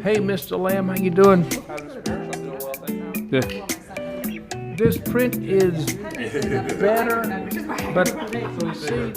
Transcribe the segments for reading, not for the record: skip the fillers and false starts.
Hey, Mr. Lamb, how you doing? Good. This print is better, but see,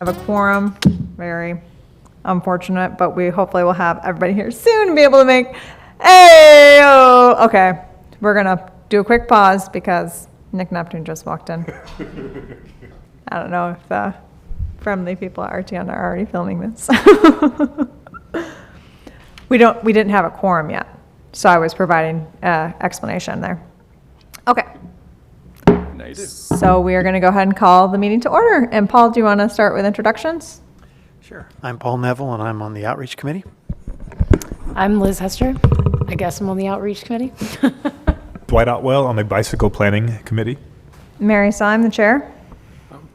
have a quorum, very unfortunate, but we hopefully will have everybody here soon and be able to make, okay, we're gonna do a quick pause because Nick Neptune just walked in. I don't know if the friendly people at RTN are already filming this. We didn't have a quorum yet, so I was providing explanation there. Okay. Now you do. So we are going to go ahead and call the meeting to order. And Paul, do you want to start with introductions? Sure. I'm Paul Neville, and I'm on the Outreach Committee. I'm Liz Hester. I guess I'm on the Outreach Committee. Dwight Otwell on the Bicycle Planning Committee. Mary Syme, the chair.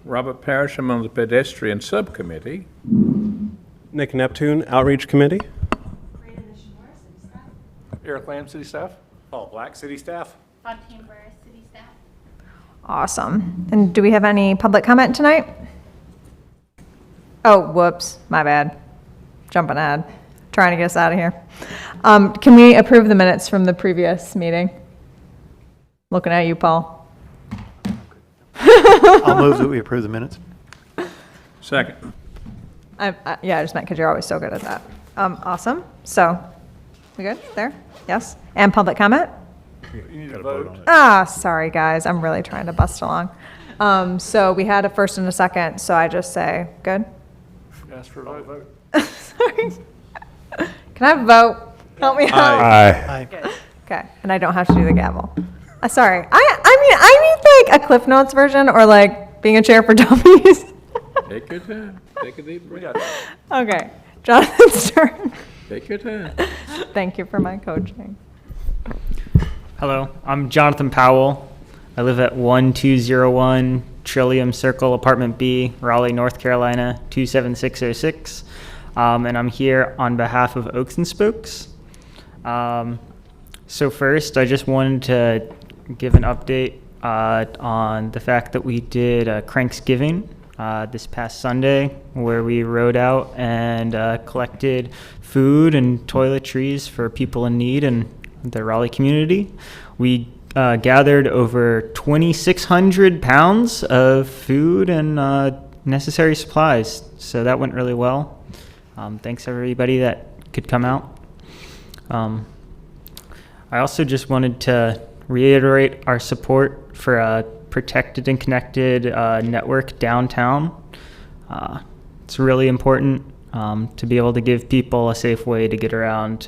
Robert Parrish, I'm on the Pedestrian Subcommittee. Nick Neptune, Outreach Committee. Eric Lamb, city staff. Paul Black, City Staff. Fontaine Burris, city staff. Awesome. And do we have any public comment tonight? Oh, whoops, my bad. Jumping ahead, trying to get us out of here. Can we approve the minutes from the previous meeting? Looking at you, Paul. I'll move that we approve the minutes. Second. Yeah, I just meant because you're always so good at that. Awesome. So, we good there? Yes. And public comment? You need to vote. Sorry guys, I'm really trying to bust along. So we had a first and a second, so I just say, good? Ask for a vote. Sorry. Can I vote? Help me out. Aye. Aye. Okay, and I don't have to do the gavel. Sorry, I need like a Cliff Notes version or like being a chair for dummies. Take your time. Take a deep We breath. got it. Okay, Jonathan Stern. Take your time. Thank you for my coaching. Hello, I'm Jonathan Powell. I live at 1201 Trillium Circle, Apartment B, Raleigh, North Carolina, 27606. And I'm here on behalf of Oaks and Spokes. So first, I just wanted to give an update on the fact that we did Cranksgiving this past Sunday, where we rode out and collected food and toiletries for people in need in the Raleigh community. We gathered over 2,600 pounds of food and necessary supplies, so that went really well. Thanks everybody that could come out. I also just wanted to reiterate our support for a protected and connected network downtown. It's really important to be able to give people a safe way to get around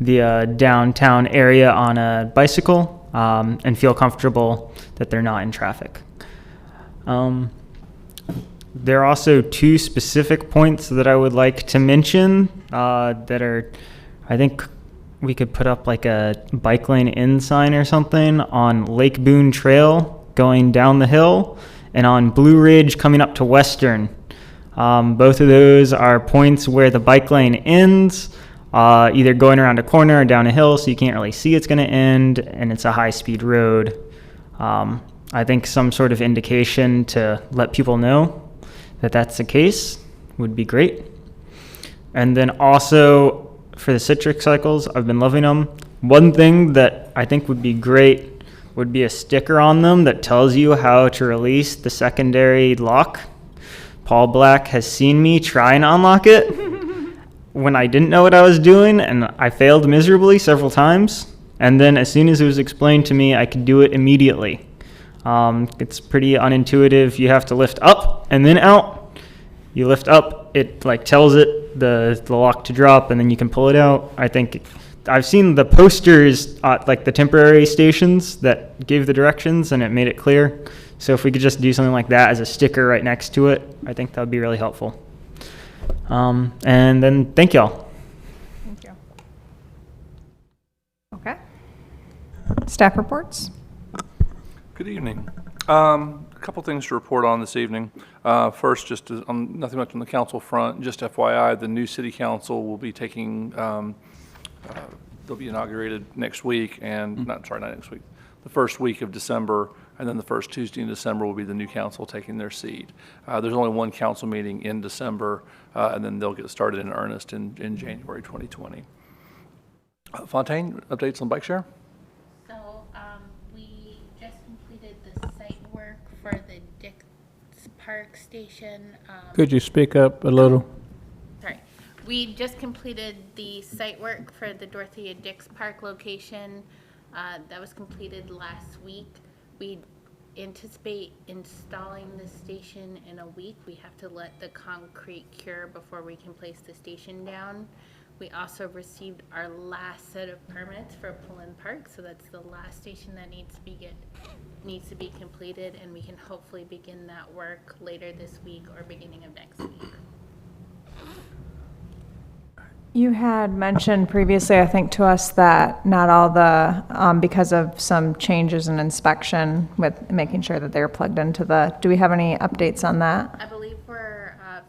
the downtown area on a bicycle and feel comfortable that they're not in traffic. There are also two specific points that I would like to mention that are, I think we could put up like a bike lane in sign or something on Lake Boone Trail going down the hill and on Blue Ridge coming up to Western. Both of those are points where the bike lane ends, either going around a corner or down a hill, so you can't really see it's going to end, and it's a high-speed road. I think some sort of indication to let people know that that's the case would be great. And then also for the citric cycles, I've been loving them. One thing that I think would be great would be a sticker on them that tells you how to release the secondary lock. Paul Black has seen me try and unlock it when I didn't know what I was doing, and I failed miserably several times. And then as soon as it was explained to me, I could do it immediately. It's pretty unintuitive. You have to lift up and then out. You lift up, it like tells it the lock to drop, and then you can pull it out. I think I've seen the posters at like the temporary stations that gave the directions, and it made it clear. So if we could just do something like that as a sticker right next to it, I think that would be really helpful. And then thank y'all. Thank you. Okay. Staff reports? Good evening. A couple things to report on this evening. First, just nothing much on the council front. Just FYI, the new city council will be taking, they'll be inaugurated next week, and not next week, the first week of December, and then the first Tuesday in December will be the new council taking their seat. There's only one council meeting in December, and then they'll get started in earnest in January 2020. Fontaine, updates on bike share? So we just completed the site work for the Dix Park Station. Could you speak up a little? Sorry. We just completed the site work for the Dorothea Dix Park location. That was completed last week. We anticipate installing the station in a week. We have to let the concrete cure before we can place the station down. We also received our last set of permits for Pullen Park, so that's the last station that needs to be completed, and we can hopefully begin that work later this week or beginning of next week. You had mentioned previously, I think, to us that not all the, because of some changes in inspection with making sure that they're plugged into do we have any updates on that? I believe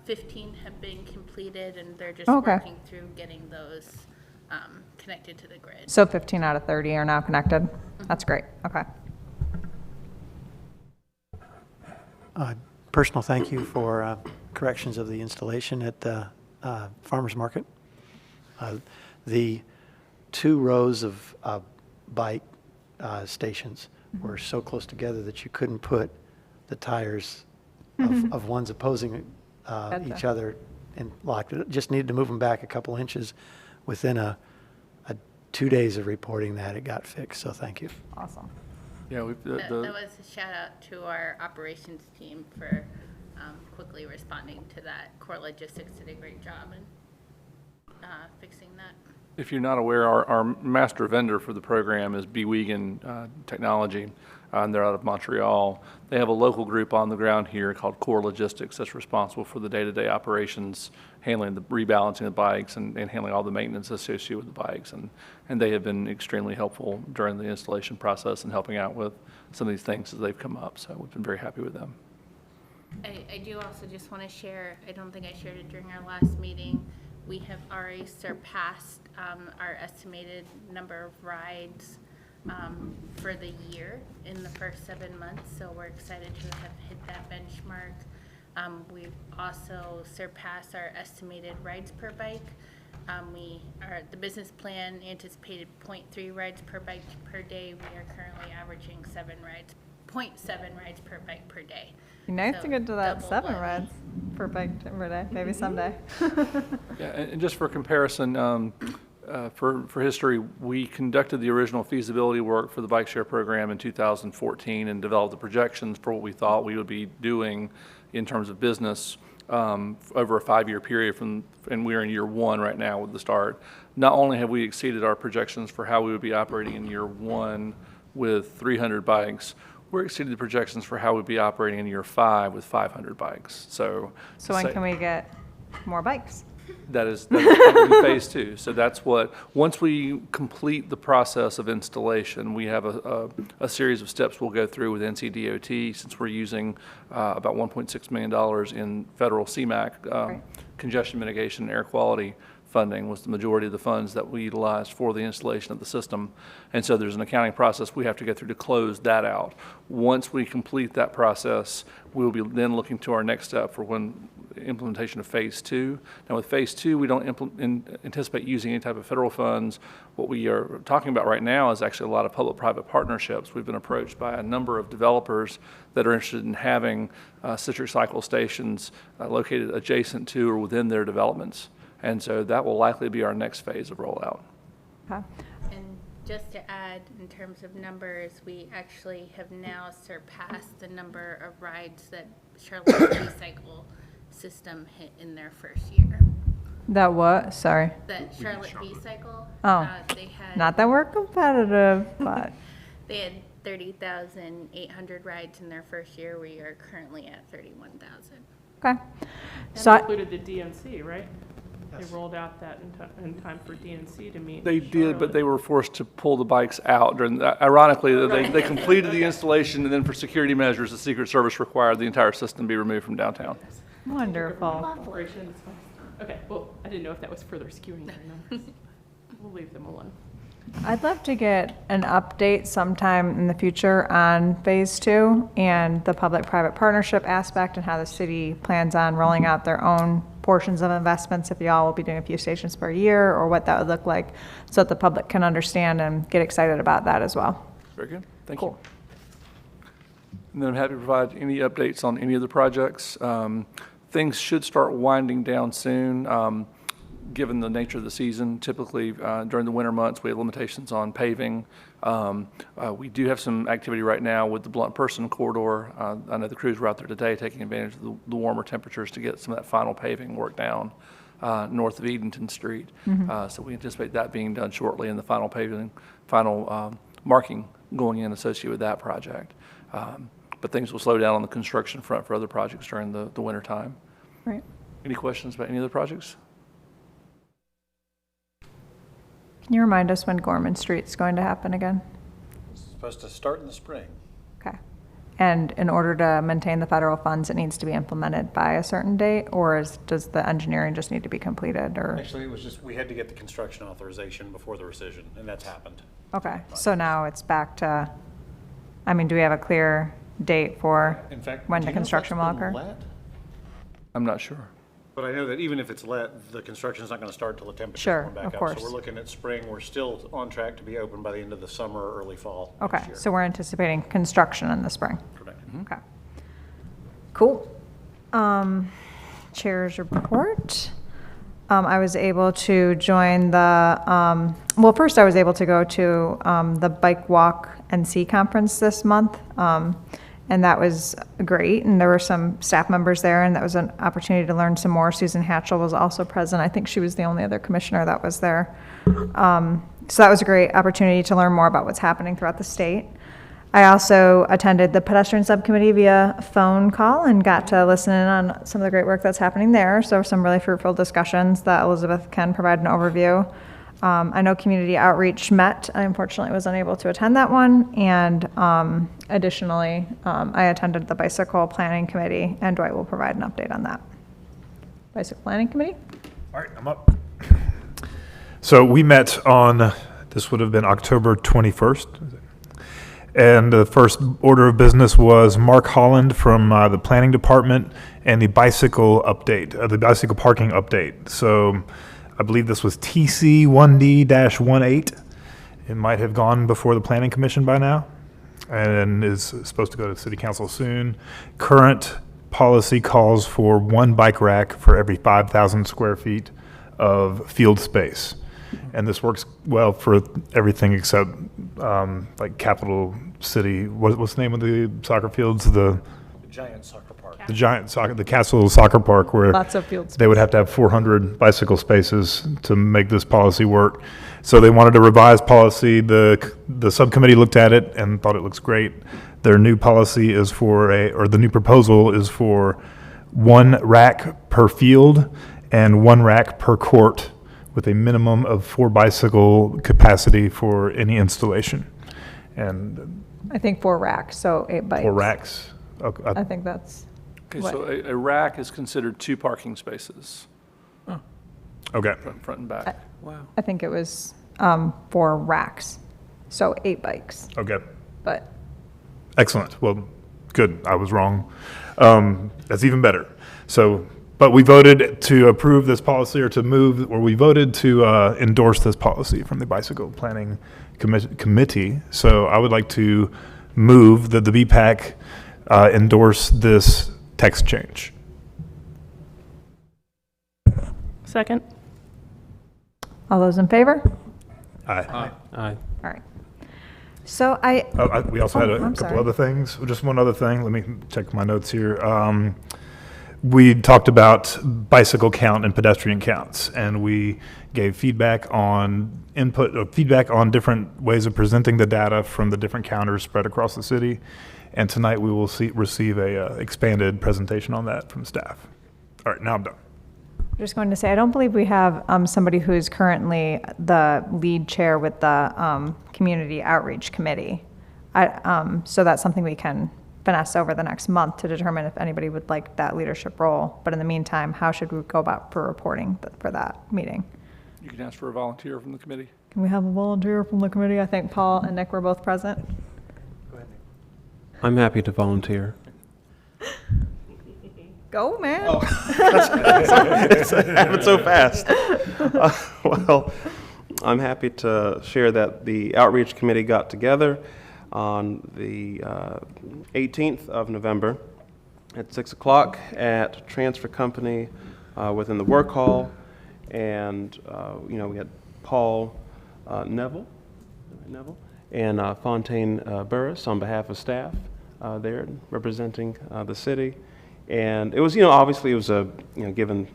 15 have been completed, and they're just Okay. working through getting those connected to the grid. So 15 out of 30 are now connected? That's great, okay. Personal thank you for corrections of the installation at the farmer's market. The 2 rows of bike stations were so close together that you couldn't put the tires of ones opposing each other and locked. It just needed to move them back a couple inches. Within a 2 days of reporting that, it got fixed, so thank you. Awesome. Yeah, That was a shout out to our operations team for quickly responding to that. Core Logistics did a great job in fixing that. If you're not aware, our master vendor for the program is Bewegan Technology, and they're out of Montreal. They have a local group on the ground here called Core Logistics that's responsible for the day-to-day operations, handling the rebalancing of bikes and handling all the maintenance associated with the bikes. And they have been extremely helpful during the installation process and helping out with some of these things as they've come up. So we've been very happy with them. I do also just want to share, I don't think I shared it during our last meeting, we have already surpassed our estimated number of rides for the year in the first 7 months, so we're excited to have hit that benchmark. We've also surpassed our estimated rides per bike. The business plan anticipated 0.3 rides per bike per day. We are currently averaging 0.7 rides per bike per day. Be nice So to get to that double 7 what- rides per bike per day, maybe someday. Yeah, and just for comparison, for history, we conducted the original feasibility work for the bike share program in 2014 and developed the projections for what we thought we would be doing in terms of business over a 5-year period and we're in year 1 right now with the start. Not only have we exceeded our projections for how we would be operating in year 1 with 300 bikes, we're exceeding the projections for how we'd be operating in year 5 with 500 bikes. So when can we get more bikes? that's phase 2. So that's once we complete the process of installation, we have a series of steps we'll go through with NCDOT, since we're using about $1.6 million in federal CMAQ, Right. congestion mitigation and air quality funding was the majority of the funds that we utilized for the installation of the system. And so there's an accounting process we have to go through to close that out. Once we complete that process, we'll be then looking to our next step for implementation of phase 2. Now with phase 2, we don't anticipate using any type of federal funds. What we are talking about right now is actually a lot of public-private partnerships. We've been approached by a number of developers that are interested in having citric cycle stations located adjacent to or within their developments. And so that will likely be our next phase of rollout. Okay. And just to add, in terms of numbers, we actually have now surpassed the number of rides that Charlotte's Recycle system hit in their first year. That what? Sorry. That Charlotte V-Cycle, Oh, they had Not that we're competitive, but they had 30,800 rides in their first year. We are currently at 31,000. okay. That So included the DNC, right? They rolled out that in time for DNC to meet. They did, but Charlotte. they were forced to pull the bikes out during, ironically, they completed the installation, and then for security measures, the Secret Service required the entire system be removed from downtown. Wonderful. Operation is fine. Okay, well, I didn't know if that was further skewing their numbers. We'll leave them alone. I'd love to get an update sometime in the future on phase 2 and the public-private partnership aspect and how the city plans on rolling out their own portions of investments, if y'all will be doing a few stations per year, or what that would look like, so that the public can understand and get excited about that as well. Very good, thank Cool. you. And then I'm happy to provide any updates on any of the projects. Things should start winding down soon, given the nature of the season. Typically, during the winter months, we have limitations on paving. We do have some activity right now with the Blunt Person corridor. I know the crews were out there today taking advantage of the warmer temperatures to get some of that final paving work down north of Edenton Street. So we anticipate that being done shortly, and the final paving, final marking going in associated with that project. But things will slow down on the construction front for other projects during the winter time. Right. Any questions about any of the projects? Can you remind us when Gorman Street's going to happen again? It's supposed to start in the spring. Okay. And in order to maintain the federal funds, it needs to be implemented by a certain date, or does the engineering just need to be completed, or? Actually, it was just, we had to get the construction authorization before the rescission, and that's happened. Okay, so now it's back to, I mean, do we have a clear date for In fact, when do the you know if construction will that's been occur? let? I'm not sure. But I know that even if it's let, the construction's not going to start till the temperature's Sure, going back of up. course. So we're looking at spring. We're still on track to be open by the end of the summer or early fall Okay, next year. so we're anticipating construction in the spring. Correct. Okay. Cool. Chair's report. I was able to join the, well, first I was able to go to the Bike Walk NC conference this month. And that was great. And there were some staff members there, and that was an opportunity to learn some more. Susan Hatchell was also present. I think she was the only other commissioner that was there. So that was a great opportunity to learn more about what's happening throughout the state. I also attended the pedestrian subcommittee via phone call and got to listen in on some of the great work that's happening there. So some really fruitful discussions that Elizabeth can provide an overview. I know community outreach met. I unfortunately was unable to attend that one. And additionally, I attended the bicycle planning committee, and Dwight will provide an update on that. Bicycle planning committee? All right, I'm up. So we met on, this would have been October 21st. And the first order of business was Mark Holland from the planning department and the bicycle update, the bicycle parking update. So I believe this was TC 1D-18. It might have gone before the planning commission by now and is supposed to go to city council soon. Current policy calls for one bike rack for every 5,000 square feet of field space. And this works well for everything except like Capital City. What's the name of the soccer fields? The Giant soccer park. the giant soccer, the Castle Soccer Park, where Lots of field space. they would have to have 400 bicycle spaces to make this policy work. So they wanted to revise policy. The subcommittee looked at it and thought it looks great. Their new policy is the new proposal is for one rack per field and one rack per court, with a minimum of 4 bicycle capacity for any installation. And I think 4 racks, so 8 bikes. 4 racks. Okay, I think that's Okay, what- so a rack is considered 2 parking spaces, okay. front and back. I think it was 4 racks, so 8 bikes, Okay. but Excellent. Well, good. I was wrong. That's even better. So, but we voted to approve this policy, or we voted to endorse this policy from the Bicycle Planning Committee. So I would like to move that the BPAC endorse this text change. Second. all those in favor? Aye. Aye. All right. So We also had a I'm couple sorry. other things. Just one other thing. Let me check my notes here. We talked about bicycle count and pedestrian counts, and we gave feedback on feedback on different ways of presenting the data from the different counters spread across the city. And tonight we will receive a expanded presentation on that from staff. All right, now I'm done. I'm just going to say, I don't believe we have somebody who's currently the lead chair with the Community Outreach Committee. So that's something we can finesse over the next month to determine if anybody would like that leadership role. But in the meantime, how should we go about for reporting for that meeting? You can ask for a volunteer from the committee. Can we have a volunteer from the committee? I think Paul and Nick were both present. I'm happy to volunteer. Go, man. It's happened so fast. Well, I'm happy to share that the outreach committee got together on the 18th of November at 6 o'clock at Transfer Company within the Work Hall. And, we had Paul Neville and Fontaine Burris on behalf of staff there representing the city. And it was, obviously it was given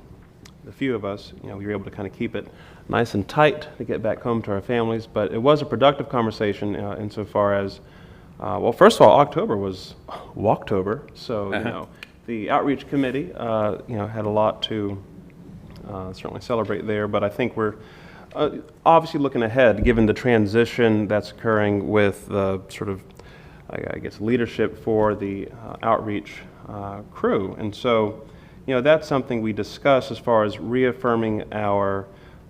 the few of us, we were able to kind of keep it nice and tight to get back home to our families. But it was a productive conversation insofar as, well, first of all, October was Walktober. So, the outreach committee, had a lot to certainly celebrate there. But I think we're obviously looking ahead, given the transition that's occurring with the sort of, I guess, leadership for the outreach crew. And so, that's something we discuss as far as reaffirming our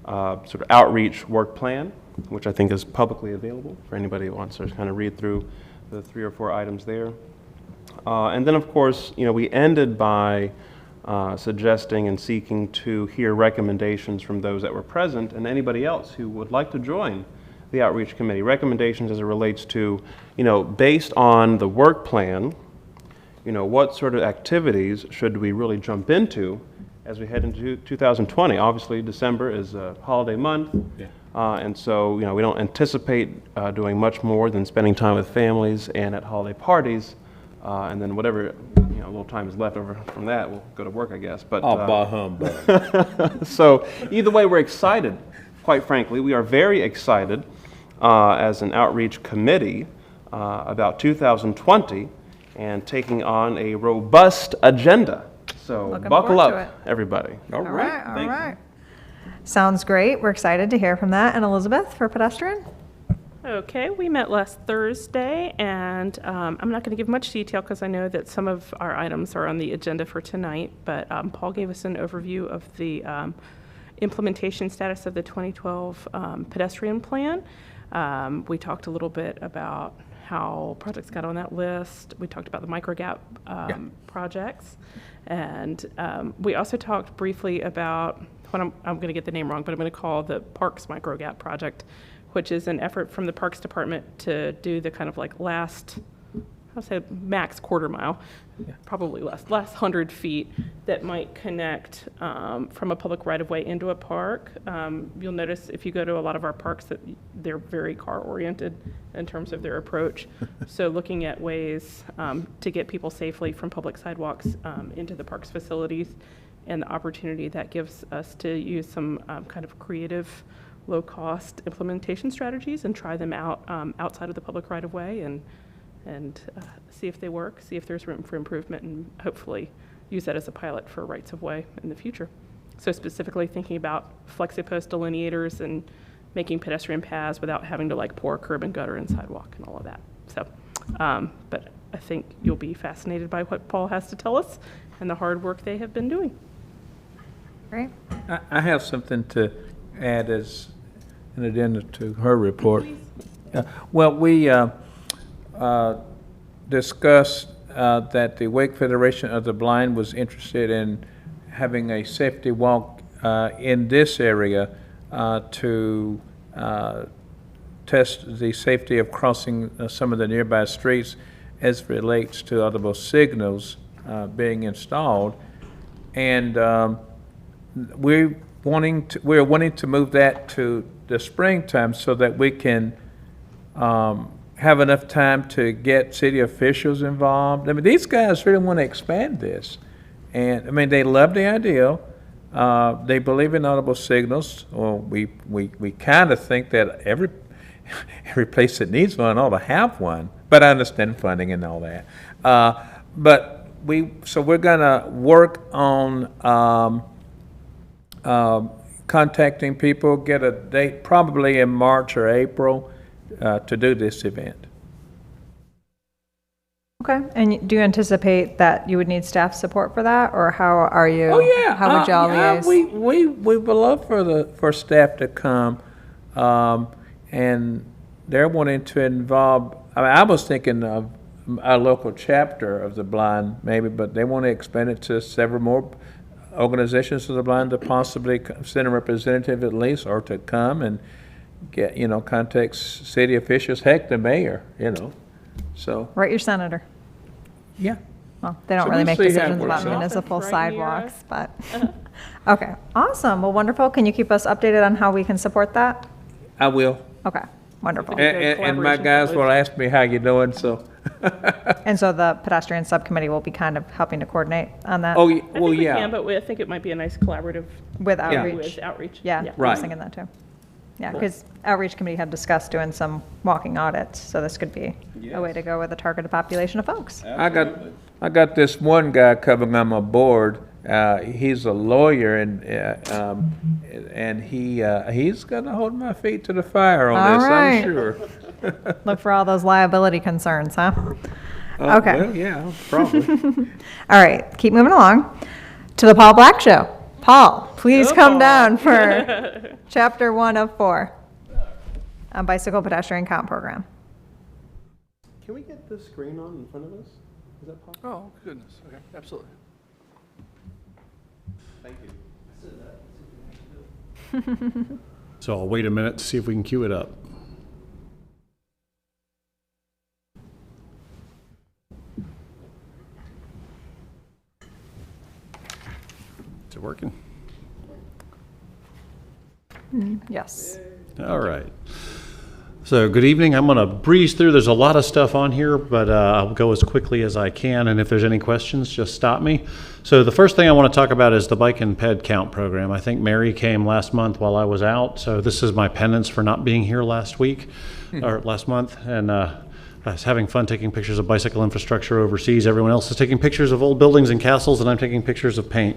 sort of outreach work plan, which I think is publicly available for anybody who wants to kind of read through the 3 or 4 items there. And then, of course, we ended by suggesting and seeking to hear recommendations from those that were present and anybody else who would like to join the outreach committee. Recommendations as it relates to, based on the work plan, what sort of activities should we really jump into as we head into 2020? Obviously, December is a holiday month, and so we don't anticipate doing much more than spending time with families and at holiday parties, and then whatever little time is left over from that, we'll go to work, I guess. But bah humbug. So either way, we're excited. Quite frankly, we are very excited as an outreach committee about 2020 and taking on a robust agenda. So Looking buckle forward to up, it. everybody. All right. Sounds great. We're excited to hear from that. And Elizabeth for Pedestrian? Okay, we met last Thursday, and I'm not going to give much detail because I know that some of our items are on the agenda for tonight, but Paul gave us an overview of the implementation status of the 2012 pedestrian plan. We talked a little bit about how projects got on that list. We talked about the microgap projects, and we also talked briefly about what I'm going to get the name wrong, but I'm going to call the Parks Microgap project, which is an effort from the Parks Department to do the kind of like last, I'll say max quarter mile, probably last 100 feet that might connect from a public right-of-way into a park. You'll notice if you go to a lot of our parks that they're very car-oriented in terms of their approach. So looking at ways to get people safely from public sidewalks into the parks facilities, and the opportunity that gives us to use some kind of creative low-cost implementation strategies and try them out outside of the public right-of-way and see if they work, see if there's room for improvement, and hopefully use that as a pilot for rights-of-way in the future. So specifically thinking about flexi-post delineators and making pedestrian paths without having to like pour curb and gutter and sidewalk and all of that. So, but I think you'll be fascinated by what Paul has to tell us and the hard work they have been doing. Great. I have something to add as an addendum to her report. Well, we discussed that the Wake Federation of the Blind was interested in having a safety walk in this area to test the safety of crossing some of the nearby streets as relates to audible signals being installed. And we're wanting to move that to the springtime so that we can have enough time to get city officials involved. I mean, these guys really want to expand this. And, I mean, they love the idea. They believe in audible signals. Well, we kind of think that every place that needs one ought to have one. But I understand funding and all that. So we're going to work on contacting people, get a date probably in March or April to do this event. Okay. And do you anticipate that you would need staff support for that, or how are you? Oh yeah. How would y'all liaise? We would love for staff to come, and they're wanting to involve. I mean, I was thinking of our local chapter of the blind, maybe, but they want to expand it to several more organizations of the blind to possibly send a representative at least, or to come and get, contact city officials, heck, the mayor, So, Write your senator. yeah. Well, they don't So really we'll make see how it decisions works about out. municipal Office right near sidewalks, us. but, okay, awesome. Well, wonderful. Can you keep us updated on how we can support that? I will. Okay, wonderful. Good And my collaboration guys for will both. ask me how you doing, so. And so the pedestrian subcommittee will be kind of helping to coordinate on that? Oh, I well, think we yeah. can, but I think it might be a nice collaborative With Yeah. outreach? with outreach. Yeah, I Right. was thinking that too. Yeah, because outreach committee had discussed doing some walking audits, so this could be a way to go with a targeted population of folks. I got this one guy coming on my board. He's a lawyer and he's gonna hold my feet to the fire on All this, right. I'm sure. Look for all those liability concerns, huh? Okay. Well, yeah, probably. All right, keep moving along to the Paul Black Show. Paul, please Go, come Paul. down for chapter 1 of 4 on bicycle pedestrian count program. Can we get this screen on in front of us? Is that possible? Oh, goodness. Okay, absolutely. Thank you. So I'll wait a minute to see if we can cue it up. Is it working? Yes. All right. So, good evening. I'm going to breeze through. There's a lot of stuff on here, but I'll go as quickly as I can. And if there's any questions, just stop me. So, the first thing I want to talk about is the Bike and Ped Count program. I think Mary came last month while I was out. So, this is my penance for not being here last week or last month. And I was having fun taking pictures of bicycle infrastructure overseas. Everyone else is taking pictures of old buildings and castles, and I'm taking pictures of paint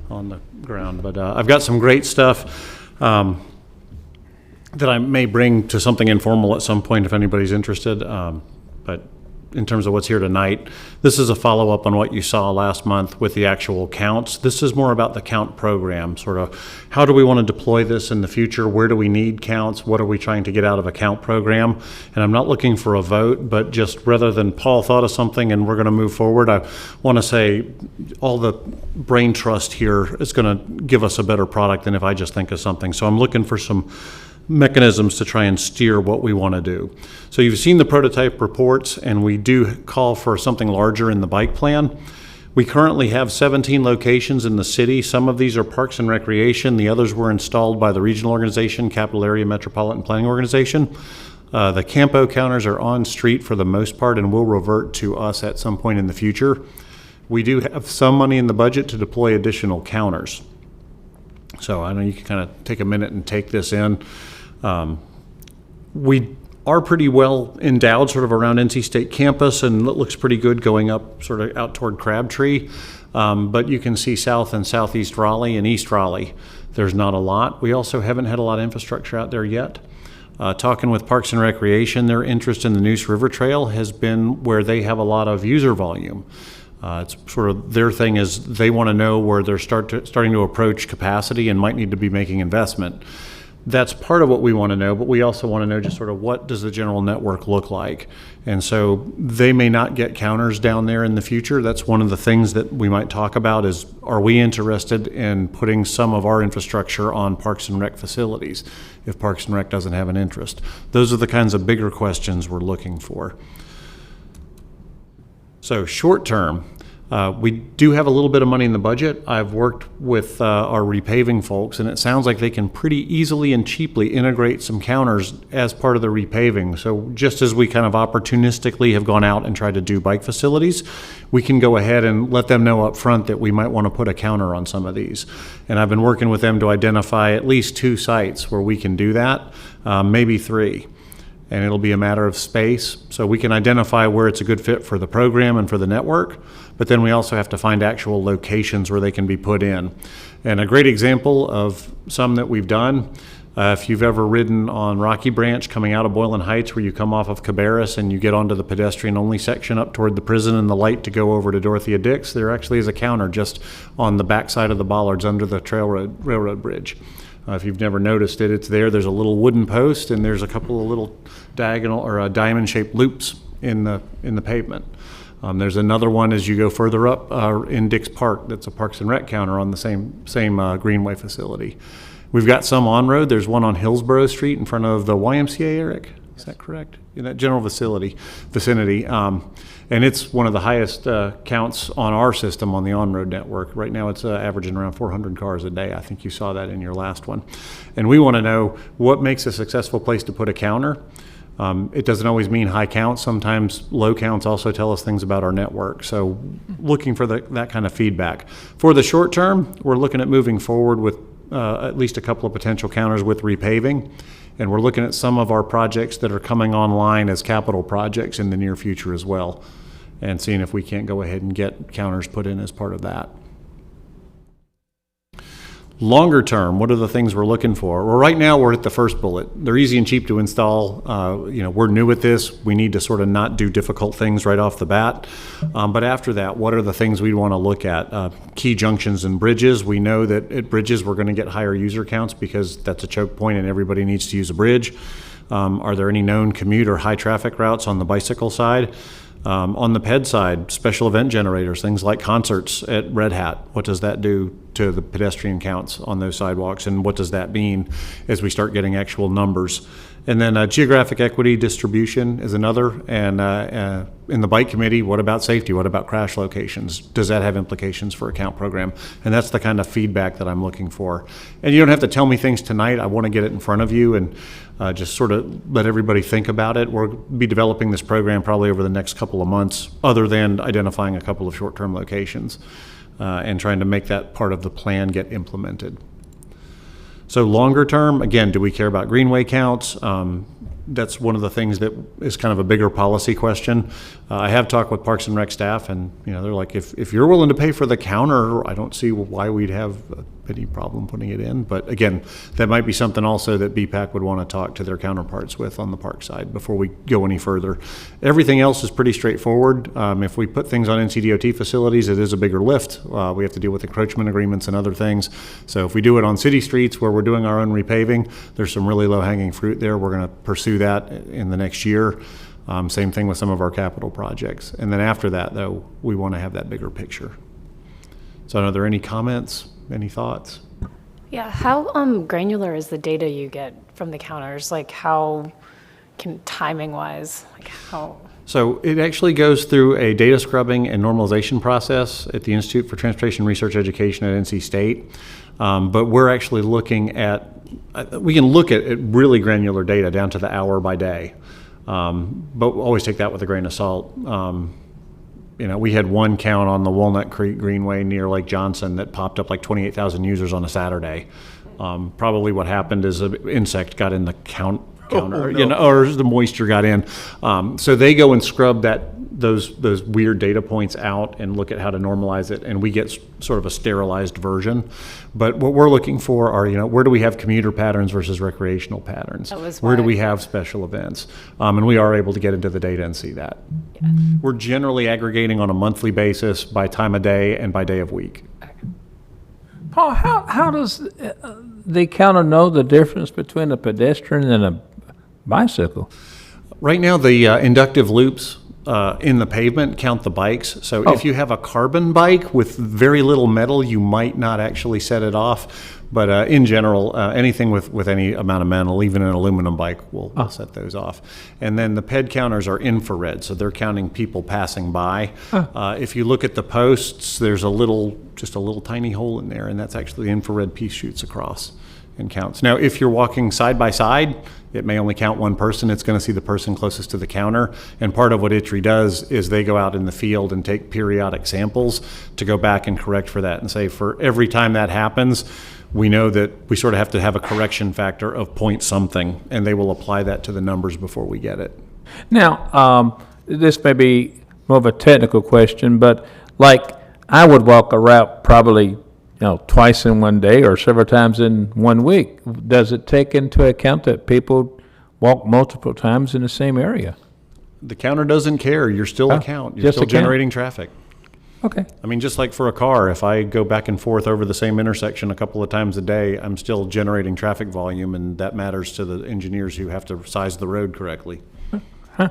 on the ground. But I've got some great stuff that I may bring to something informal at some point if anybody's interested. But in terms of what's here tonight, this is a follow-up on what you saw last month with the actual counts. This is more about the count program, sort of how do we want to deploy this in the future? Where do we need counts? What are we trying to get out of a count program? And I'm not looking for a vote, but just rather than Paul thought of something and we're going to move forward, I want to say all the brain trust here is going to give us a better product than if I just think of something. So I'm looking for some mechanisms to try and steer what we want to do. So you've seen the prototype reports, and we do call for something larger in the bike plan. We currently have 17 locations in the city. Some of these are parks and recreation. The others were installed by the regional organization, Capital Area Metropolitan Planning Organization. The Campo counters are on street for the most part and will revert to us at some point in the future. We do have some money in the budget to deploy additional counters. So I know you can kind of take a minute and take this in. We are pretty well endowed sort of around NC State campus, and it looks pretty good going up sort of out toward Crabtree. But you can see south and southeast Raleigh and east Raleigh, there's not a lot. We also haven't had a lot of infrastructure out there yet. Talking with Parks and Recreation, their interest in the Neuse River Trail has been where they have a lot of user volume. It's sort of their thing is they want to know where they're starting to approach capacity and might need to be making investment. That's part of what we want to know, but we also want to know just sort of what does the general network look like. And so they may not get counters down there in the future. That's one of the things that we might talk about is, are we interested in putting some of our infrastructure on Parks and Rec facilities if Parks and Rec doesn't have an interest? Those are the kinds of bigger questions we're looking for. So short term, we do have a little bit of money in the budget. I've worked with our repaving folks, and it sounds like they can pretty easily and cheaply integrate some counters as part of the repaving. So just as we kind of opportunistically have gone out and tried to do bike facilities, we can go ahead and let them know up front that we might want to put a counter on some of these. And I've been working with them to identify at least 2 sites where we can do that, maybe 3. And it'll be a matter of space. So we can identify where it's a good fit for the program and for the network, but then we also have to find actual locations where they can be put in. And a great example of some that we've done, if you've ever ridden on Rocky Branch coming out of Boylan Heights where you come off of Cabarrus and you get onto the pedestrian only section up toward the prison and the light to go over to Dorothea Dix, there actually is a counter just on the backside of the bollards under the railroad bridge. If you've never noticed it, it's there. There's a little wooden post, and there's a couple of little diagonal or diamond-shaped loops in the pavement. There's another one as you go further up in Dix Park. That's a Parks and Rec counter on the same Greenway facility. We've got some on road. There's one on Hillsborough Street in front of the YMCA, Eric. Is that correct? In that general vicinity. And it's one of the highest counts on our system on the on-road network. Right now, it's averaging around 400 cars a day. I think you saw that in your last one. And we want to know what makes a successful place to put a counter. It doesn't always mean high counts. Sometimes low counts also tell us things about our network. So looking for that kind of feedback. For the short term, we're looking at moving forward with at least a couple of potential counters with repaving. And we're looking at some of our projects that are coming online as capital projects in the near future as well, and seeing if we can't go ahead and get counters put in as part of that. Longer term, what are the things we're looking for? Well, right now we're at the first bullet. They're easy and cheap to install. We're new at this. We need to sort of not do difficult things right off the bat. But after that, what are the things we want to look at? Key junctions and bridges. We know that at bridges we're going to get higher user counts because that's a choke point and everybody needs to use a bridge. Are there any known commute or high traffic routes on the bicycle side? On the PED side, special event generators, things like concerts at Red Hat. What does that do to the pedestrian counts on those sidewalks, and what does that mean as we start getting actual numbers? And then geographic equity distribution is another. And in the bike committee, what about safety? What about crash locations? Does that have implications for a count program? And that's the kind of feedback that I'm looking for. And you don't have to tell me things tonight. I want to get it in front of you and just sort of let everybody think about it. We'll be developing this program probably over the next couple of months, other than identifying a couple of short-term locations and trying to make that part of the plan get implemented. So longer term, again, do we care about greenway counts? That's one of the things that is kind of a bigger policy question. I have talked with Parks and Rec staff, and they're like, if you're willing to pay for the counter, I don't see why we'd have any problem putting it in. But again, that might be something also that BPAC would want to talk to their counterparts with on the park side before we go any further. Everything else is pretty straightforward. If we put things on NCDOT facilities, it is a bigger lift. We have to deal with encroachment agreements and other things. So if we do it on city streets where we're doing our own repaving, there's some really low-hanging fruit there. We're going to pursue that in the next year. Same thing with some of our capital projects. And then after that, though, we want to have that bigger picture. So are there any comments, any thoughts? Yeah, how granular is the data you get from the counters? Like how timing-wise, like how? So it actually goes through a data scrubbing and normalization process at the Institute for Transportation Research Education at NC State. But we're actually looking at, we can look at really granular data down to the hour by day. But we'll always take that with a grain of salt. We had one count on the Walnut Creek Greenway near Lake Johnson that popped up like 28,000 users on a Saturday. Probably what happened is an insect got in the counter, or the moisture got in. So they go and scrub those weird data points out and look at how to normalize it, and we get sort of a sterilized version. But what we're looking for are, where do we have commuter patterns versus recreational patterns? Where do we have special events? And we are able to get into the data and see that. Yeah. We're generally aggregating on a monthly basis by time of day and by day of week. Paul, how does the counter know the difference between a pedestrian and a bicycle? Right now, the inductive loops in the pavement count the bikes. So if you have a carbon bike with very little metal, you might not actually set it off. But in general, anything with any amount of metal, even an aluminum bike, will set those off. And then the PED counters are infrared, so they're counting people passing by. If you look at the posts, there's just a little tiny hole in there, and that's actually the infrared piece shoots across and counts. Now, if you're walking side by side, it may only count one person. It's going to see the person closest to the counter. And part of what ITRI does is they go out in the field and take periodic samples to go back and correct for that and say, for every time that happens, we know that we sort of have to have a correction factor of point something, and they will apply that to the numbers before we get it. Now, this may be more of a technical question, but like I would walk a route probably twice in one day or several times in 1 week. Does it take into account that people walk multiple times in the same area? The counter doesn't care. You're still a count. You're still generating traffic. Okay. I mean, just like for a car, if I go back and forth over the same intersection a couple of times a day, I'm still generating traffic volume, and that matters to the engineers who have to size the road correctly. Huh.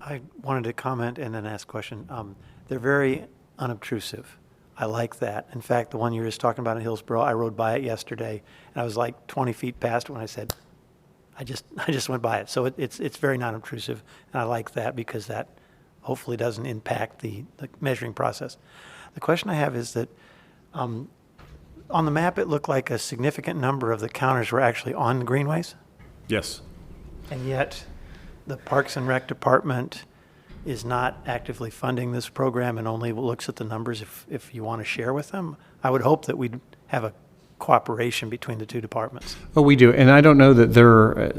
I wanted to comment and then ask a question. They're very unobtrusive. I like that. In fact, the one you were just talking about in Hillsborough, I rode by it yesterday, and I was like 20 feet past it when I said, I just went by it. So it's very non-obtrusive, and I like that because that hopefully doesn't impact the measuring process. The question I have is that on the map, it looked like a significant number of the counters were actually on the greenways, Yes. and yet the Parks and Rec Department is not actively funding this program and only looks at the numbers if you want to share with them. I would hope that we'd have a cooperation between the two departments. Oh, we do, and I don't know that they're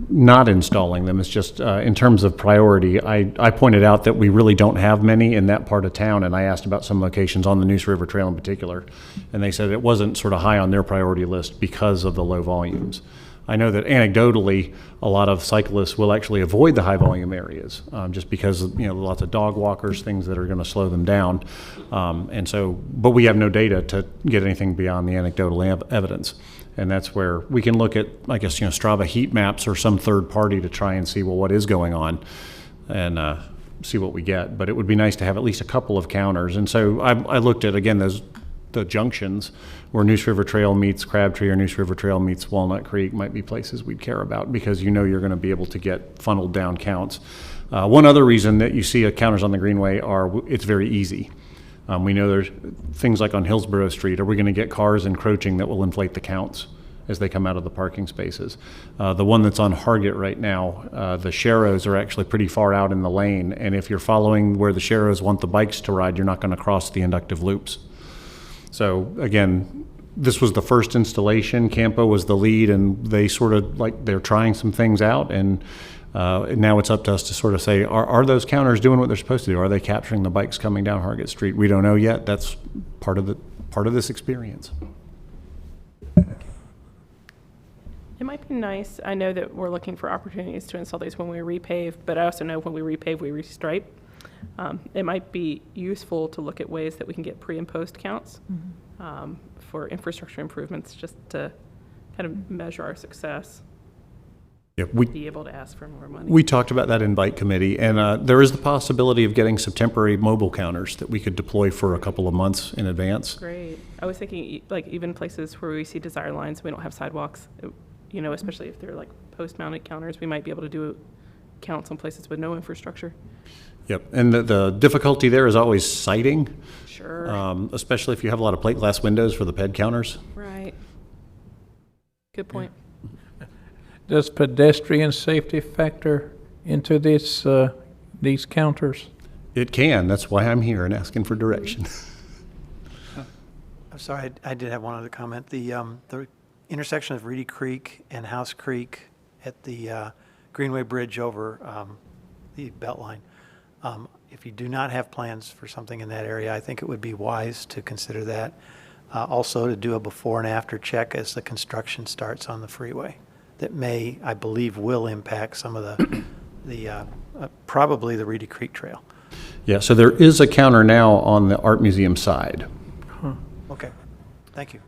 not installing them. It's just in terms of priority, I pointed out that we really don't have many in that part of town, and I asked about some locations on the Neuse River Trail in particular, and they said it wasn't sort of high on their priority list because of the low volumes. I know that anecdotally, a lot of cyclists will actually avoid the high volume areas just because lots of dog walkers, things that are going to slow them down, and so. But we have no data to get anything beyond the anecdotal evidence, and that's where we can look at, I guess, Strava heat maps or some third party to try and see what is going on, and see what we get. But it would be nice to have at least a couple of counters, and so I looked at again the junctions where Neuse River Trail meets Crabtree or Neuse River Trail meets Walnut Creek might be places we'd care about because you're going to be able to get funneled down counts. One other reason that you see counters on the Greenway it's very easy. We know there's things like on Hillsborough Street, are we going to get cars encroaching that will inflate the counts as they come out of the parking spaces? The one that's on Hargett right now, the Sharrows are actually pretty far out in the lane, and if you're following where the Sharrows want the bikes to ride, you're not going to cross the inductive loops. So again, this was the first installation. Campo was the lead, and they sort of they're trying some things out, and now it's up to us to sort of say, are those counters doing what they're supposed to do? Are they capturing the bikes coming down Hargett Street? We don't know yet. That's part of this experience. It might be nice, I know that we're looking for opportunities to install these when we repave, but I also know when we repave, we restripe. It might be useful to look at ways that we can get pre and post counts for infrastructure improvements, just to kind of measure our success. Yeah, Be able to ask for more money. we talked about that in bike committee, and there is the possibility of getting some temporary mobile counters that we could deploy for a couple of months in advance. Great. I was thinking even places where we see desire lines, we don't have sidewalks, especially if they're like post-mounted counters, we might be able to do counts on places with no infrastructure. Yep, and the difficulty there is always sighting. Sure. Especially if you have a lot of plate glass windows for the ped counters. Right. Good point. Does pedestrian safety factor into these counters? It can. That's why I'm here and asking for direction. I'm sorry, I did have one other comment. The intersection of Reedy Creek and House Creek at the Greenway Bridge over the Beltline. If you do not have plans for something in that area, I think it would be wise to consider that. Also to do a before and after check as the construction starts on the freeway. That may, I believe, will impact some of the probably the Reedy Creek Trail. Yeah, so there is a counter now on the Art Museum side. Okay, thank you.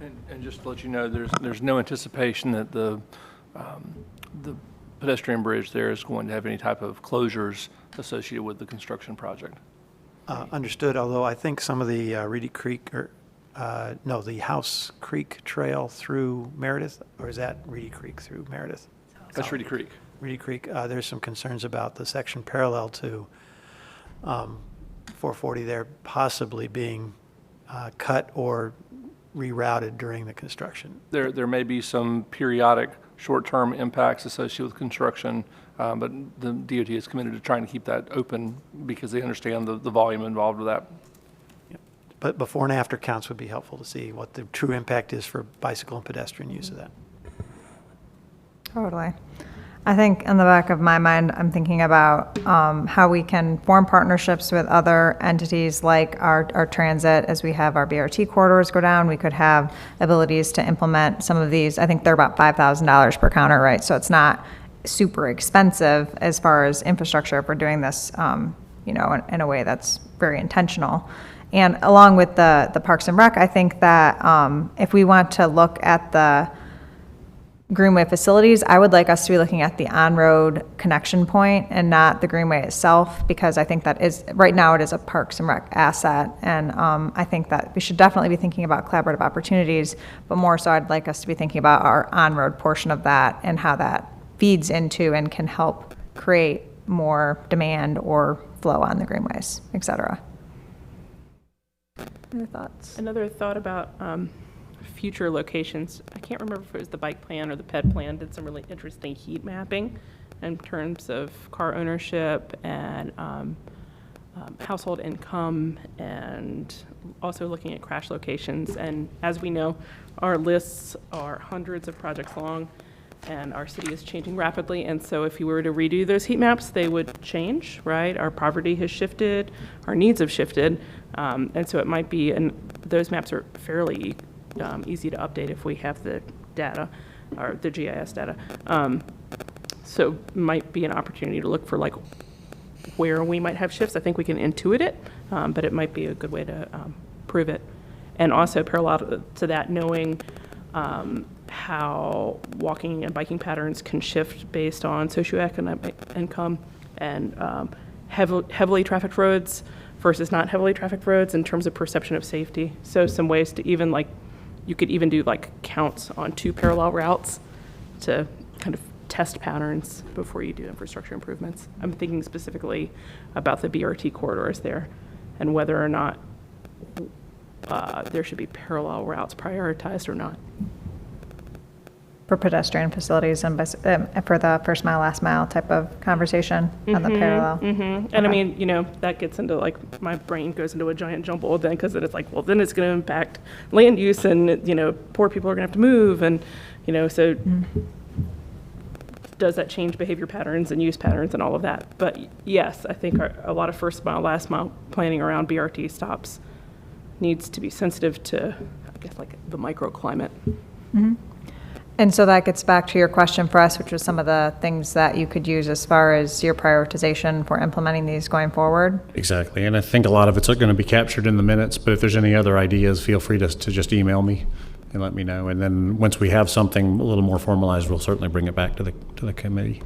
And just to let you know, there's no anticipation that the pedestrian bridge there is going to have any type of closures associated with the construction project. Understood, although I think some of the Reedy Creek, the House Creek Trail through Meredith, or is that Reedy Creek through Meredith? That's Reedy Creek. Reedy Creek, there's some concerns about the section parallel to 440 there possibly being cut or rerouted during the construction. There may be some periodic short-term impacts associated with construction, but the DOT is committed to trying to keep that open because they understand the volume involved with that. Yep. But before and after counts would be helpful to see what the true impact is for bicycle and pedestrian use of that. Totally. I think in the back of my mind, I'm thinking about how we can form partnerships with other entities like our transit. As we have our BRT corridors go down, we could have abilities to implement some of these. I think they're about $5,000 per counter, right? So it's not super expensive as far as infrastructure if we're doing this, in a way that's very intentional. And along with the Parks and Rec, I think that if we want to look at Greenway facilities, I would like us to be looking at the on-road connection point and not the Greenway itself, because I think that is, right now it is a Parks and Rec asset. And I think that we should definitely be thinking about collaborative opportunities, but more so I'd like us to be thinking about our on-road portion of that and how that feeds into and can help create more demand or flow on the greenways, et cetera. Other thoughts? Another thought about future locations. I can't remember if it was the bike plan or the ped plan did some really interesting heat mapping in terms of car ownership and household income, and also looking at crash locations. And as we know, our lists are hundreds of projects long, and our city is changing rapidly. And so if you were to redo those heat maps, they would change, right? Our poverty has shifted, our needs have shifted. And so it might be, and those maps are fairly easy to update if we have the data, or the GIS data. So might be an opportunity to look for like where we might have shifts. I think we can intuit it, but it might be a good way to prove it. And also parallel to that, knowing how walking and biking patterns can shift based on socioeconomic income and heavily trafficked roads versus not heavily trafficked roads in terms of perception of safety. So some ways to even like, you could even do like counts on 2 parallel routes to kind of test patterns before you do infrastructure improvements. I'm thinking specifically about the BRT corridors there and whether or not there should be parallel routes prioritized or not. For pedestrian facilities and for the first mile, last mile type of conversation on the parallel. And I mean, you know, that gets into like, my brain goes into a giant jumble then, because then it's like, well, then it's going to impact land use and, you know, poor people are going to have to move. And, you know, so does that change behavior patterns and use patterns and all of that? But yes, I think a lot of first mile, last mile planning around BRT stops needs to be sensitive to, I guess, like the microclimate. And so that gets back to your question for us, which was some of the things that you could use as far as your prioritization for implementing these going forward. Exactly, and I think a lot of it's going to be captured in the minutes, but if there's any other ideas, feel free to just email me and let me know. And then once we have something a little more formalized, we'll certainly bring it back to the committee.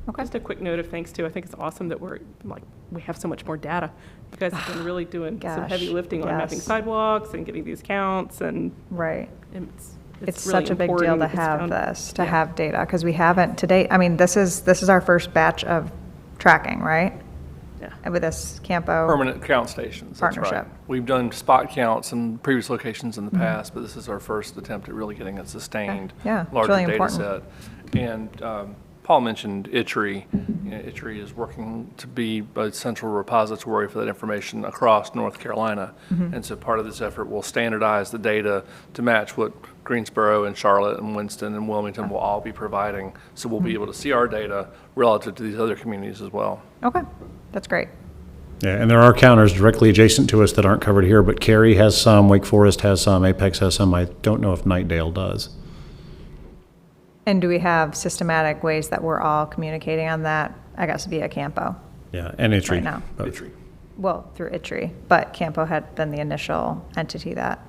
Okay. Just a quick note of thanks too. I think it's awesome that we have so much more data. You guys have been really doing some heavy lifting on mapping sidewalks and getting these counts and right. It's really such a big deal to have this, to have data, because we haven't to date. I mean, this is our first batch of tracking, right? Yeah. With this Campo Permanent count stations, that's right. partnership. We've done spot counts in previous locations in the past, but this is our first attempt at really getting a sustained, Yeah, it's larger really data important. set. And Paul mentioned ITRI. You know, ITRI is working to be a central repository for that information across North Carolina. And so part of this effort will standardize the data to match what Greensboro and Charlotte and Winston and Wilmington will all be providing. So we'll be able to see our data relative to these other communities as well. Okay, that's great. Yeah, and there are counters directly adjacent to us that aren't covered here, but Cary has some, Wake Forest has some, Apex has some. I don't know if Nightdale does. And do we have systematic ways that we're all communicating on that, I guess, via Campo? Yeah, and ITRI. Right now. both. Well, through ITRI, but Campo had been the initial entity that,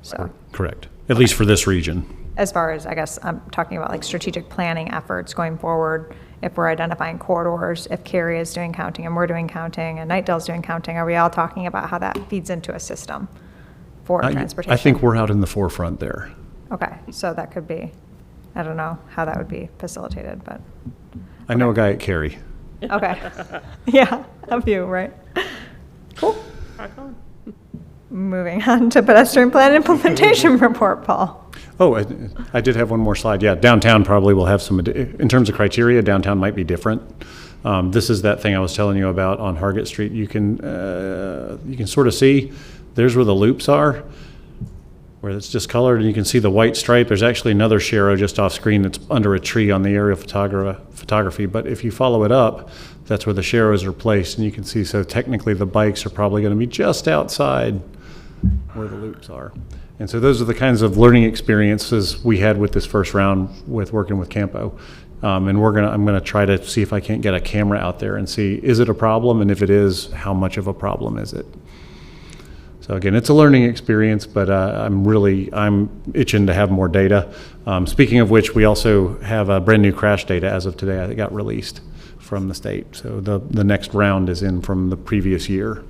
so. Correct, at least for this region. As far as, I guess, I'm talking about like strategic planning efforts going forward, if we're identifying corridors, if Cary is doing counting and we're doing counting and Nightdale's doing counting, are we all talking about how that feeds into a system for transportation? I think we're out in the forefront there. Okay, so that could be, I don't know how that would be facilitated, but, I know a guy at Cary. okay. Yeah, a few, right? Cool. Rock on. Moving on to pedestrian plan implementation report, Paul. Oh, I did have one more slide. Yeah, downtown probably will have some, in terms of criteria, downtown might be different. This is that thing I was telling you about on Hargett Street. You can sort of see, there's where the loops are, where it's just colored, and you can see the white stripe. There's actually another Sharrow just off screen that's under a tree on the aerial photography. But if you follow it up, that's where the Sharrows are placed, and you can see, so technically the bikes are probably going to be just outside where the loops are. And so those are the kinds of learning experiences we had with this first round with working with Campo. And I'm gonna try to see if I can't get a camera out there and see, is it a problem? And if it is, how much of a problem is it? So again, it's a learning experience, but I'm itching to have more data. Speaking of which, we also have a brand new crash data as of today that got released from the state. So the next round is in from the previous year.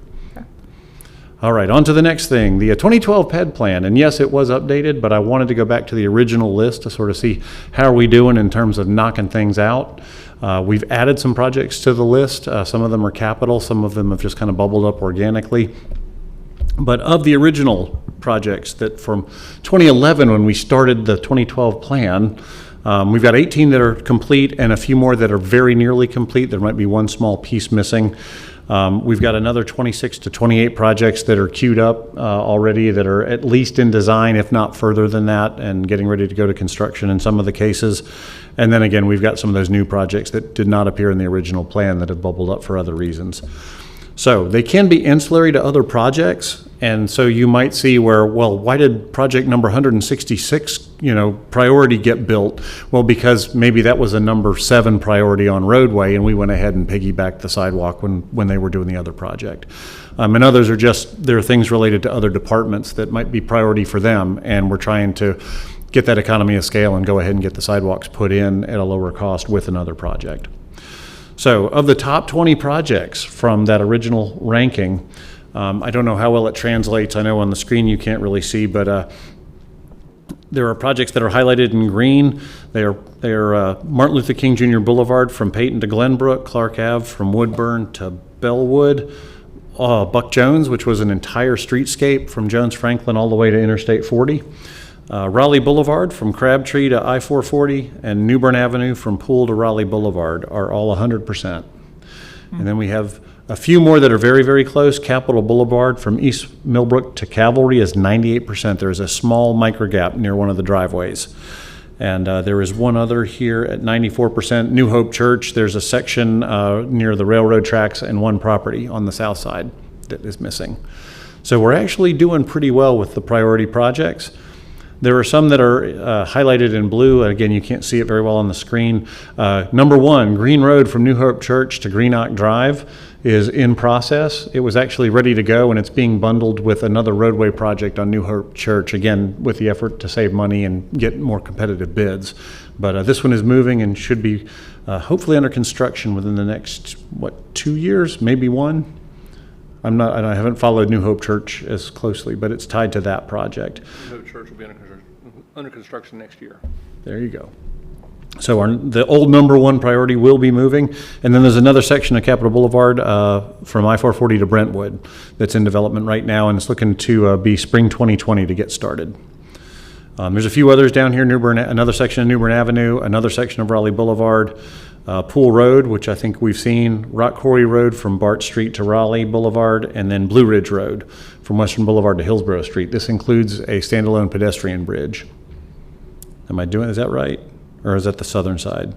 All right, on to the next thing, the 2012 PED plan. And yes, it was updated, but I wanted to go back to the original list to sort of see how are we doing in terms of knocking things out. We've added some projects to the list. Some of them are capital, some of them have just kind of bubbled up organically. But of the original projects that from 2011, when we started the 2012 plan, we've got 18 that are complete and a few more that are very nearly complete. There might be one small piece missing. We've got another 26 to 28 projects that are queued up already that are at least in design, if not further than that, and getting ready to go to construction in some of the cases. And then again, we've got some of those new projects that did not appear in the original plan that have bubbled up for other reasons. So they can be ancillary to other projects. And so you might see where, well, why did project number 166, priority get built? Well, because maybe that was a number 7 priority on roadway, and we went ahead and piggybacked the sidewalk when they were doing the other project. And others are there are things related to other departments that might be priority for them, and we're trying to get that economy of scale and go ahead and get the sidewalks put in at a lower cost with another project. So of the top 20 projects from that original ranking, I don't know how well it translates. I know on the screen you can't really see, but there are projects that are highlighted in green. They are Martin Luther King Jr. Boulevard from Peyton to Glenbrook, Clark Ave from Woodburn to Bellwood, Buck Jones, which was an entire streetscape from Jones Franklin all the way to Interstate 40. Raleigh Boulevard from Crabtree to I-440 and New Bern Avenue from Poole to Raleigh Boulevard are all 100%. And then we have a few more that are very, very close. Capitol Boulevard from East Millbrook to Cavalry is 98%. There is a small micro gap near one of the driveways. And there is one other here at 94%. New Hope Church, there's a section near the railroad tracks and one property on the south side that is missing. So we're actually doing pretty well with the priority projects. There are some that are highlighted in blue. Again, you can't see it very well on the screen. Number 1, Green Road from New Hope Church to Green Oak Drive is in process. It was actually ready to go, and it's being bundled with another roadway project on New Hope Church, again, with the effort to save money and get more competitive bids. But this one is moving and should be hopefully under construction within the next, 2 years, maybe 1? I haven't followed New Hope Church as closely, but it's tied to that project. New Hope Church will be under construction next year. There you go. So the old number 1 priority will be moving. And then there's another section of Capitol Boulevard from I-440 to Brentwood that's in development right now, and it's looking to be spring 2020 to get started. There's a few others down here, another section of New Bern Avenue, another section of Raleigh Boulevard, Poole Road, which I think we've seen, Rock Quarry Road from Bart Street to Raleigh Boulevard, and then Blue Ridge Road from Western Boulevard to Hillsborough Street. This includes a standalone pedestrian bridge. Is that right? Or is that the southern side?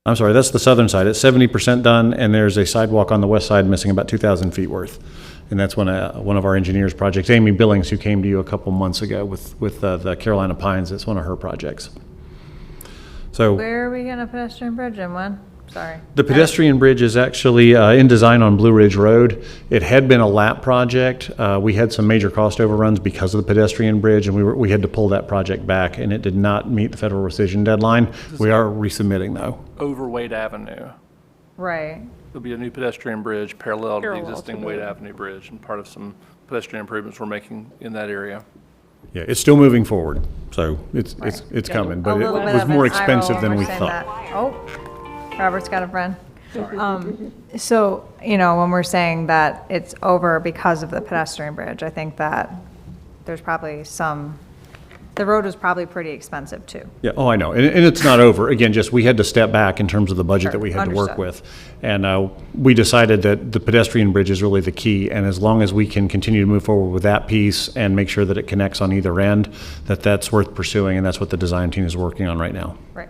I'm sorry, that's the southern side. It's 70% done, and there's a sidewalk on the west side missing about 2,000 feet worth. And that's one of our engineers' projects. Amy Billings, who came to you a couple months ago with the Carolina Pines, that's one of her projects. So Where are we gonna pedestrian bridge in when? Sorry. the pedestrian bridge is actually in design on Blue Ridge Road. It had been a lap project. We had some major cost overruns because of the pedestrian bridge, and we had to pull that project back, and it did not meet the federal rescission deadline. We are resubmitting, though. Over Wade Avenue. Right. There'll be a new pedestrian bridge parallel to the Parallel to existing the- Wade Avenue Bridge, and part of some pedestrian improvements we're making in that area. Yeah, it's still moving forward, so it's coming, A but it little bit was of more an eye roll expensive when than we're we saying thought. that. Oh, Robert's got a friend. So, when we're saying that it's over because of the pedestrian bridge, I think that there's probably the road was probably pretty expensive too. Yeah, oh, I know, and it's not over. Again, just we had to step back in terms of the budget that we had to work Understood. with. And we decided that the pedestrian bridge is really the key, and as long as we can continue to move forward with that piece and make sure that it connects on either end, that's worth pursuing, and that's what the design team is working on right now. Right.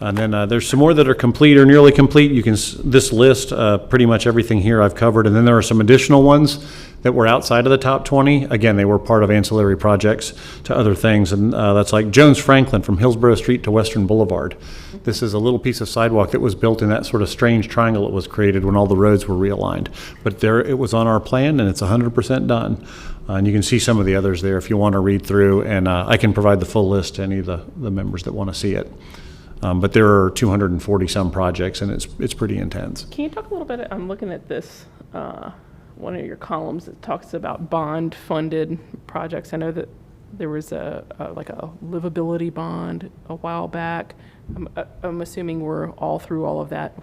And then there's some more that are complete or nearly complete. You can, this list, pretty much everything here I've covered. And then there are some additional ones that were outside of the top 20. Again, they were part of ancillary projects to other things. And that's like Jones Franklin from Hillsborough Street to Western Boulevard. This is a little piece of sidewalk that was built in that sort of strange triangle that was created when all the roads were realigned. But there, it was on our plan, and it's 100% done. And you can see some of the others there if you want to read through. And I can provide the full list to any of the members that want to see it. But there are 240 some projects, and it's pretty intense. Can you talk a little bit, I'm looking at this, one of your columns that talks about bond-funded projects. I know that there was like a livability bond a while back. I'm assuming we're all through all of that.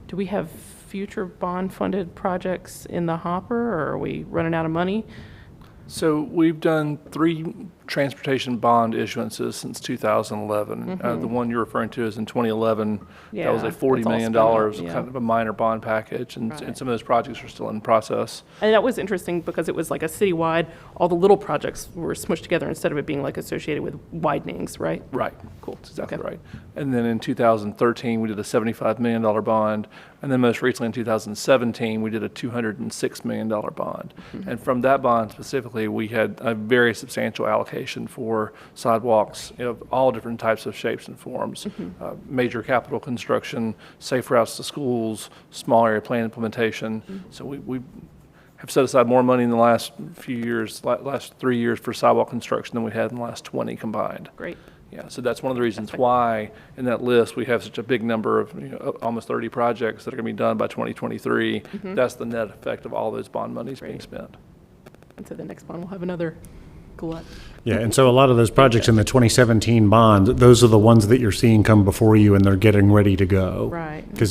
Do we have future bond-funded projects in the hopper, or are we running out of money? So we've done 3 transportation bond issuances since 2011. The one you're referring to is in 2011. That was Yeah, a $40 it's all million, spent out, yeah. kind of a minor bond package, and some of those projects are still in process. And that was interesting because it was like a citywide, all the little projects were smushed together instead of it being like associated with widenings, right? Right. Cool. That's exactly right. And then in 2013, we did a $75 million bond. And then most recently in 2017, we did a $206 million bond. And from that bond specifically, we had a very substantial allocation for sidewalks of all different types of shapes and forms. Major capital construction, safe routes to schools, small area plan implementation. So we have set aside more money in the last few years, last 3 years for sidewalk construction than we had in the last 20 combined. Great. Yeah, so that's one of the reasons why in that list we have such a big number of almost 30 projects that are going to be done by 2023. That's the net effect of all those bond monies being spent. And so the next bond will have another glut. Yeah, and so a lot of those projects in the 2017 bond, those are the ones that you're seeing come before you, and they're getting ready to go. Right. Because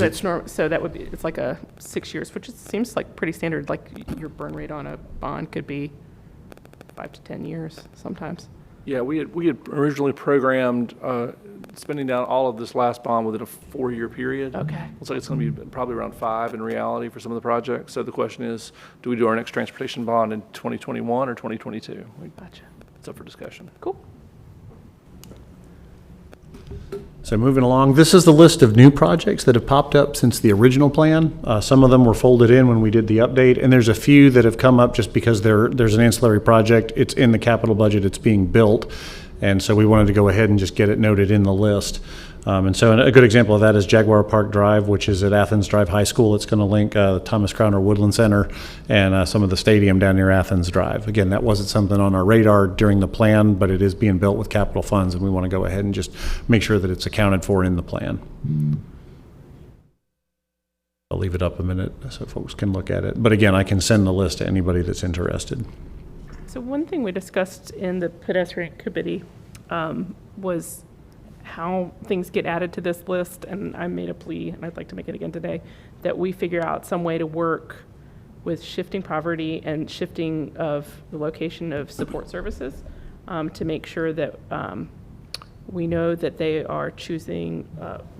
So that would be, it's like a 6 years, which seems like pretty standard. Like your burn rate on a bond could be 5 to 10 years sometimes. Yeah, we had originally programmed spending down all of this last bond within a 4-year period. Okay. Looks like it's going to be probably around 5 in reality for some of the projects. So the question is, do we do our next transportation bond in 2021 or 2022? Gotcha. It's up for discussion. Cool. So moving along, this is the list of new projects that have popped up since the original plan. Some of them were folded in when we did the update, and there's a few that have come up just because there's an ancillary project. It's in the capital budget, it's being built, and so we wanted to go ahead and just get it noted in the list. And so a good example of that is Jaguar Park Drive, which is at Athens Drive High School. It's going to link the Thomas Crowner Woodland Center and some of the stadium down near Athens Drive. Again, that wasn't something on our radar during the plan, but it is being built with capital funds, and we want to go ahead and just make sure that it's accounted for in the plan. I'll leave it up a minute so folks can look at it. But again, I can send the list to anybody that's interested. So one thing we discussed in the pedestrian committee was how things get added to this list, and I made a plea, and I'd like to make it again today, that we figure out some way to work with shifting poverty and shifting of the location of support services to make sure that we know that they are choosing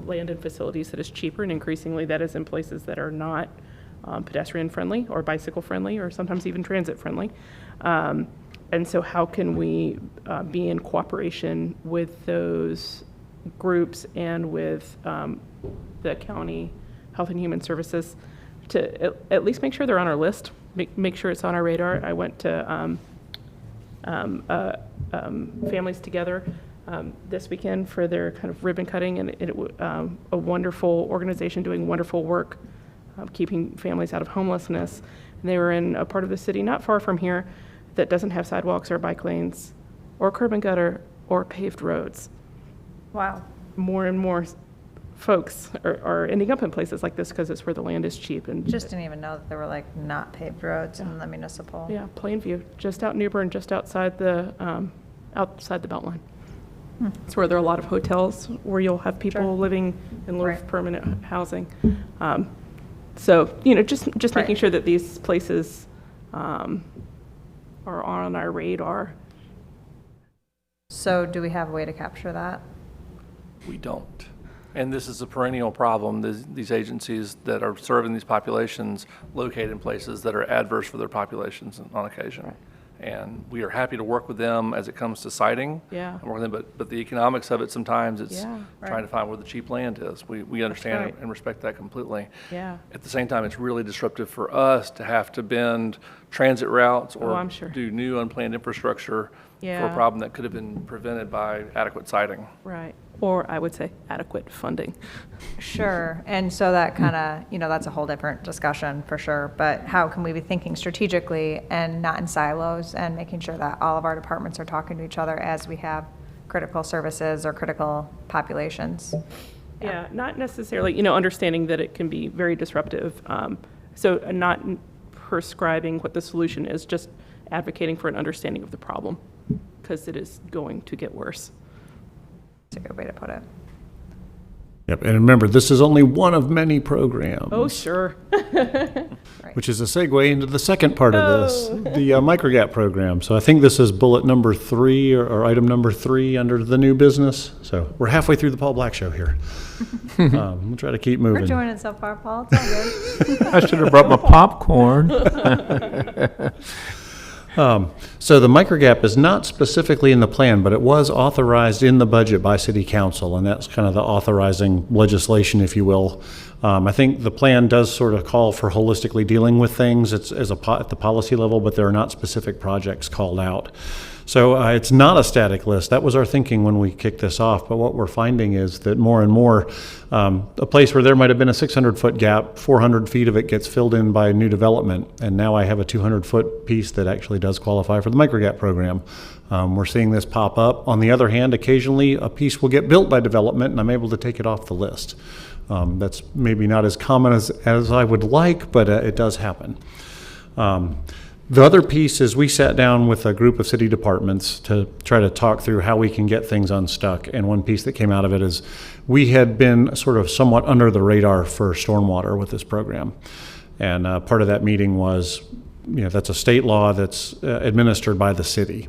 land and facilities that is cheaper, and increasingly that is in places that are not pedestrian friendly or bicycle friendly or sometimes even transit friendly. And so how can we be in cooperation with those groups and with the county Health and Human Services to at least make sure they're on our list, make sure it's on our radar. I went to Families Together this weekend for their kind of ribbon cutting, and a wonderful organization doing wonderful work keeping families out of homelessness. And they were in a part of the city not far from here that doesn't have sidewalks or bike lanes or curb and gutter or paved roads. Wow. More and more folks are ending up in places like this because it's where the land is cheap. And Just didn't even know that there were like not paved roads in the municipal. yeah, Plainview, just out New Bern, just outside the Beltline. It's where there are a lot of hotels where you'll have people living in lieu of Right. permanent housing. So, just making sure that these places are on our radar. So do we have a way to capture that? We don't. And this is a perennial problem. These agencies that are serving these populations locate in places that are adverse for their populations on occasion. And we are happy to work with them as it comes to siting. Yeah. And work with them, but the economics of it, sometimes it's Yeah, trying to find where the cheap land is. We understand right. and respect that completely. Yeah. At the same time, it's really disruptive for us to have to bend transit routes Oh, or I'm sure. do new unplanned infrastructure for a Yeah. problem that could have been prevented by adequate siting. Right. Or I would say adequate funding. Sure, and so that kind of, that's a whole different discussion for sure, but how can we be thinking strategically and not in silos and making sure that all of our departments are talking to each other as we have critical services or critical populations? Yeah, not necessarily, understanding that it can be very disruptive. So not prescribing what the solution is, just advocating for an understanding of the problem, because it is going to get worse. That's a good way to put it. Yep, and remember, this is only one of many programs. Oh, sure. Which is a segue into the second part of this, the microgap program. So I think this is bullet number 3 or item number 3 under the new business. So we're halfway through the Paul Black Show here. We'll try to keep We're moving. doing it so far, Paul, it's all good. I should have brought my popcorn. So the microgap is not specifically in the plan, but it was authorized in the budget by City Council, and that's kind of the authorizing legislation, if you will. I think the plan does sort of call for holistically dealing with things at the policy level, but there are not specific projects called out. So it's not a static list. That was our thinking when we kicked this off, but what we're finding is that more and more, a place where there might have been a 600-foot gap, 400 feet of it gets filled in by new development, and now I have a 200-foot piece that actually does qualify for the microgap program. We're seeing this pop up. On the other hand, occasionally a piece will get built by development, and I'm able to take it off the list. That's maybe not as common as I would like, but it does happen. The other piece is we sat down with a group of city departments to try to talk through how we can get things unstuck. And one piece that came out of it is we had been sort of somewhat under the radar for stormwater with this program. And part of that meeting was, that's a state law that's administered by the city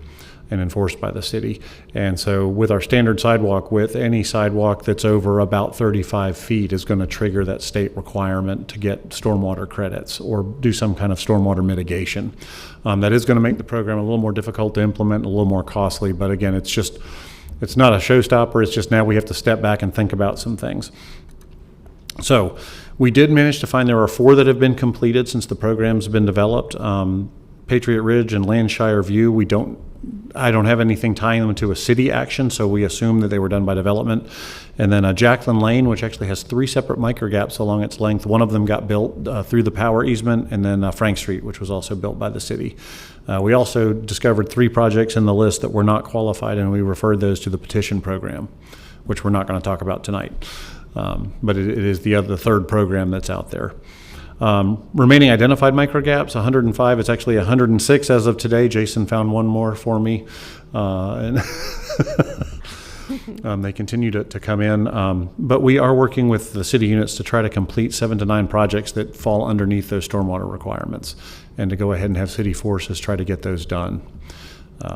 and enforced by the city. And so with our standard sidewalk width, any sidewalk that's over about 35 feet is going to trigger that state requirement to get stormwater credits or do some kind of stormwater mitigation. That is going to make the program a little more difficult to implement, a little more costly, but again, it's not a showstopper, it's just now we have to step back and think about some things. So we did manage to find there are 4 that have been completed since the program's been developed. Patriot Ridge and Landshire View, I don't have anything tying them to a city action, so we assume that they were done by development. And then Jacqueline Lane, which actually has 3 separate microgaps along its length. One of them got built through the power easement, and then Frank Street, which was also built by the city. We also discovered 3 projects in the list that were not qualified, and we referred those to the petition program, which we're not going to talk about tonight. But it is the 3rd program that's out there. Remaining identified microgaps, 105. It's actually 106 as of today. Jason found one more for me. And they continue to come in. But we are working with the city units to try to complete 7 to 9 projects that fall underneath those stormwater requirements and to go ahead and have city forces try to get those done.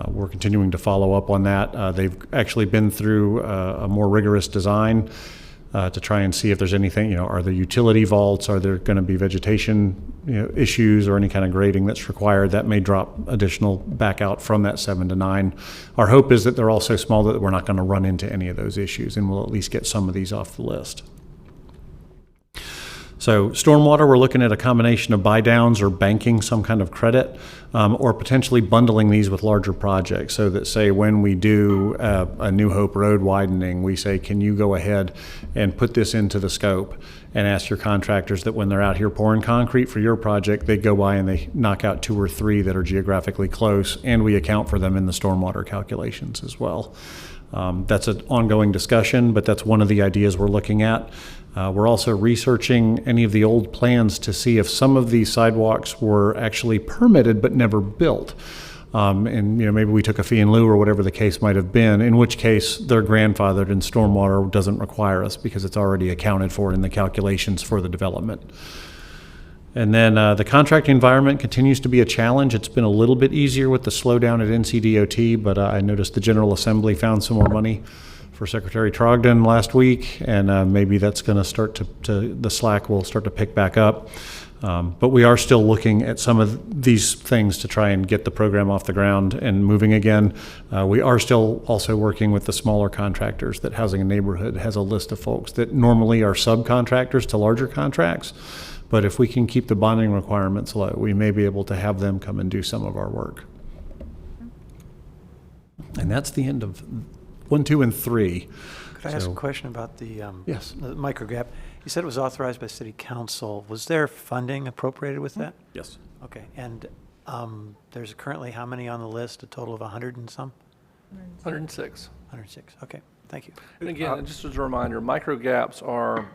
We're continuing to follow up on that. They've actually been through a more rigorous design to try and see if there's anything, are there utility vaults, are there going to be vegetation issues or any kind of grading that's required. That may drop additional back out from that 7 to 9. Our hope is that they're all so small that we're not going to run into any of those issues, and we'll at least get some of these off the list. So stormwater, we're looking at a combination of buy downs or banking some kind of credit, or potentially bundling these with larger projects so that, say, when we do a New Hope Road widening, we say, can you go ahead and put this into the scope and ask your contractors that when they're out here pouring concrete for your project, they go by and they knock out 2 or 3 that are geographically close, and we account for them in the stormwater calculations as well. That's an ongoing discussion, but that's one of the ideas we're looking at. We're also researching any of the old plans to see if some of these sidewalks were actually permitted but never built. And maybe we took a fee in lieu or whatever the case might have been, in which case they're grandfathered and stormwater doesn't require us because it's already accounted for in the calculations for the development. And then the contracting environment continues to be a challenge. It's been a little bit easier with the slowdown at NCDOT, but I noticed the General Assembly found some more money for Secretary Trogdon last week, and maybe that's going to start to the slack will start to pick back up. But we are still looking at some of these things to try and get the program off the ground and moving again. We are still also working with the smaller contractors that Housing and Neighborhood has a list of folks that normally are subcontractors to larger contracts. But if we can keep the bonding requirements low, we may be able to have them come and do some of our work. And that's the end of 1, 2, and 3. Could I ask a So- question about the Yes. the microgap? You said it was authorized by City Council. Was there funding appropriated with that? Yes. Okay, and there's currently how many on the list? A total of 100 and some? 106. 106, okay, thank you. And again, just as a reminder, micro gaps are,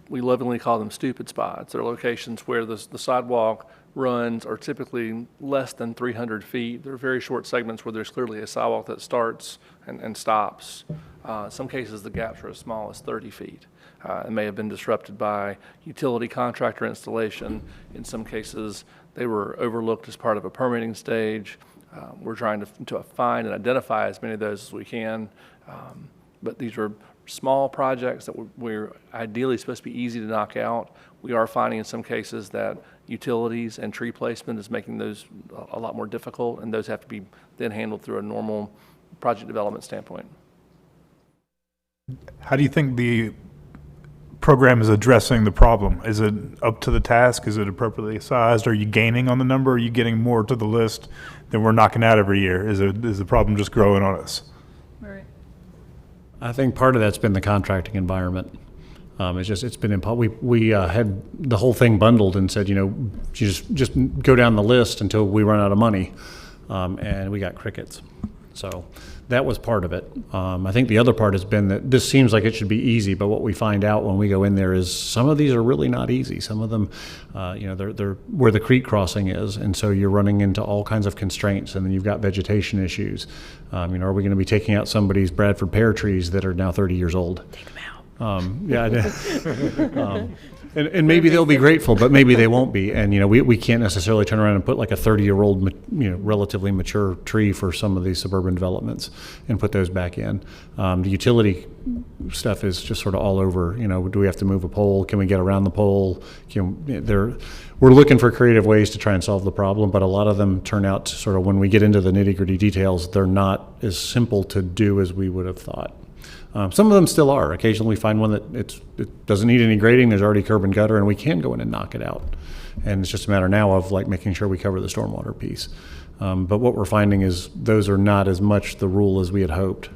we lovingly call them stupid spots. They're locations where the sidewalk runs are typically less than 300 feet. They're very short segments where there's clearly a sidewalk that starts and stops. In some cases, the gaps are as small as 30 feet. It may have been disrupted by utility contractor installation. In some cases, they were overlooked as part of a permitting stage. We're trying to find and identify as many of those as we can. But these are small projects that we're ideally supposed to be easy to knock out. We are finding in some cases that utilities and tree placement is making those a lot more difficult, and those have to be then handled through a normal project development standpoint. How do you think the program is addressing the problem? Is it up to the task? Is it appropriately sized? Are you gaining on the number? Are you getting more to the list than we're knocking out every year? Is the problem just growing on us? Right. I think part of that's been the contracting environment. It's been we had the whole thing bundled and said, just go down the list until we run out of money, and we got crickets. So that was part of it. I think the other part has been that this seems like it should be easy, but what we find out when we go in there is some of these are really not easy. Some of them, they're where the creek crossing is, and so you're running into all kinds of constraints, and then you've got vegetation issues. Are we going to be taking out somebody's Bradford pear trees that are now 30 years old? Take them out. And maybe they'll be grateful, but maybe they won't be. And, we can't necessarily turn around and put like a 30-year-old, relatively mature tree for some of these suburban developments and put those back in. The utility stuff is just sort of all over. Do we have to move a pole? Can we get around the pole? We're looking for creative ways to try and solve the problem, but a lot of them turn out to sort of, when we get into the nitty-gritty details, they're not as simple to do as we would have thought. Some of them still are. Occasionally we find one that it doesn't need any grading, there's already curb and gutter, and we can go in and knock it out. And it's just a matter now of making sure we cover the stormwater piece. But what we're finding is those are not as much the rule as we had hoped.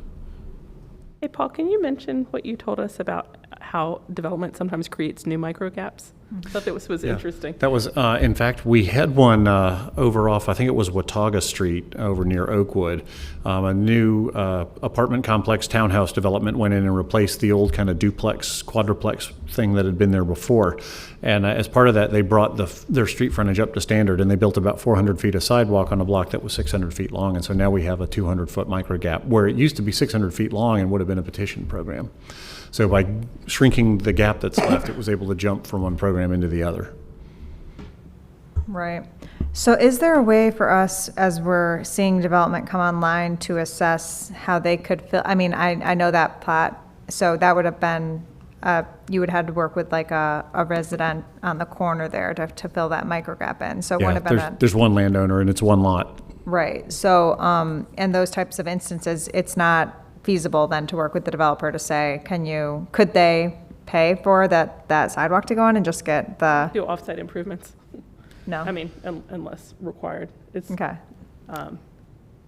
Hey, Paul, can you mention what you told us about how development sometimes creates new micro gaps? I thought that was interesting. That was, in fact, we had one over off, I think it was Watauga Street over near Oakwood. A new apartment complex townhouse development went in and replaced the old kind of duplex, quadruplex thing that had been there before. And as part of that, they brought their street frontage up to standard, and they built about 400 feet of sidewalk on a block that was 600 feet long. And so now we have a 200-foot micro gap, where it used to be 600 feet long and would have been a petition program. So by shrinking the gap that's left, it was able to jump from one program into the other. Right. So is there a way for us, as we're seeing development come online, to assess how they could fill? I mean, I know that plot, so that would have been, you would have had to work with like a resident on the corner there to fill that micro gap in. So it wouldn't have been there's one landowner and it's one lot. Right. So, in those types of instances, it's not feasible then to work with the developer to say, could they pay for that sidewalk to go in and just get the, Do off-site improvements. no? I mean, unless required. It's Okay,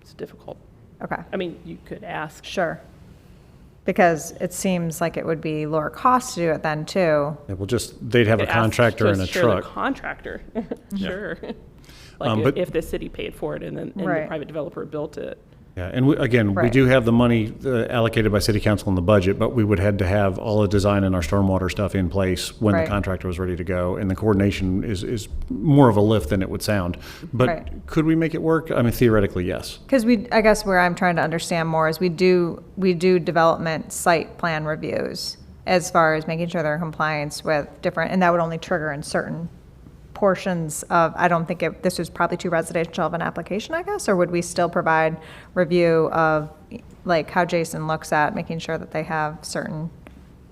it's difficult. okay, I mean, you could ask. sure. Because it seems like it would be lower cost to do it then too. Yeah, well, they'd have a Could ask contractor to and a share the truck. contractor, sure. but- Like if the city paid for it and then the Right. private developer built it. Yeah, and we Right. do have the money allocated by City Council in the budget, but we would have to have all the design and our stormwater stuff in place when the Right. contractor was ready to go. And the coordination is more of a lift than it would sound. But Right. could we make it work? I mean, theoretically, yes. Because I guess where I'm trying to understand more is we do development site plan reviews as far as making sure they're in compliance with different, and that would only trigger in certain portions of, I don't think this was probably too residential of an application, I guess, or would we still provide review of like how Jason looks at making sure that they have certain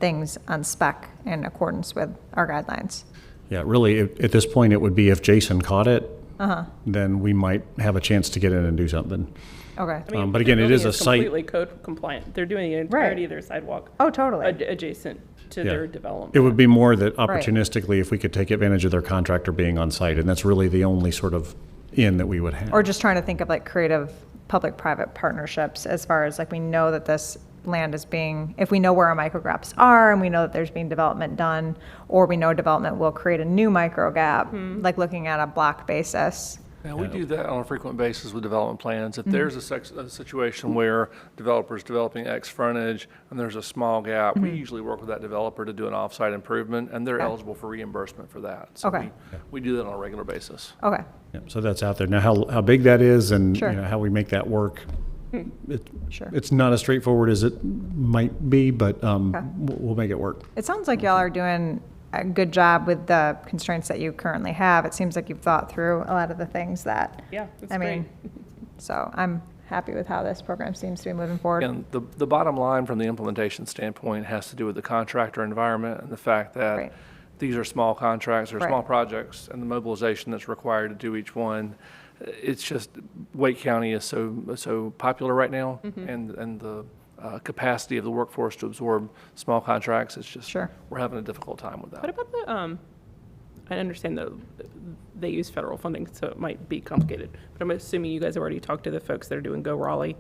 things on spec in accordance with our guidelines? Yeah, really, at this point, it would be if Jason caught it, then we might have a chance to get in and do something. Okay. I mean, But again, their it is building a site- completely code compliant. They're doing the entirety of their sidewalk Oh, totally. adjacent to Yeah. their development. It would be more that opportunistically, if we could take advantage of their contractor being on site, and that's really the only sort of in that we would have. Or just trying to think of like creative public-private partnerships as far as like we know that this land is being, if we know where our microgaps are and we know that there's being development done, or we know development will create a new microgap, like looking at a block basis. Yeah, we do that on a frequent basis with development plans. If there's a situation where developer's developing X frontage and there's a small gap, we usually work with that developer to do an off-site improvement, and they're eligible for reimbursement for that. So Okay. we do that on a regular basis. Okay, Yeah, so that's out there. Now, how big that is and Sure. how we make that work, sure. it's not as straightforward as it might be, but we'll make it work. It sounds like y'all are doing a good job with the constraints that you currently have. It seems like you've thought through a lot of the things that. Yeah, that's I mean, great. so I'm happy with how this program seems to be moving forward. And the bottom line from the implementation standpoint has to do with the contractor environment and the fact that Right. these are small contracts or Right. small projects, and the mobilization that's required to do each one. It's just, Wake County is so popular right now, and the capacity of the workforce to absorb small contracts, it's just, Sure. we're having a difficult time with that. What about the, I understand that they use federal funding, so it might be complicated, but I'm assuming you guys have already talked to the folks that are doing Go Raleigh.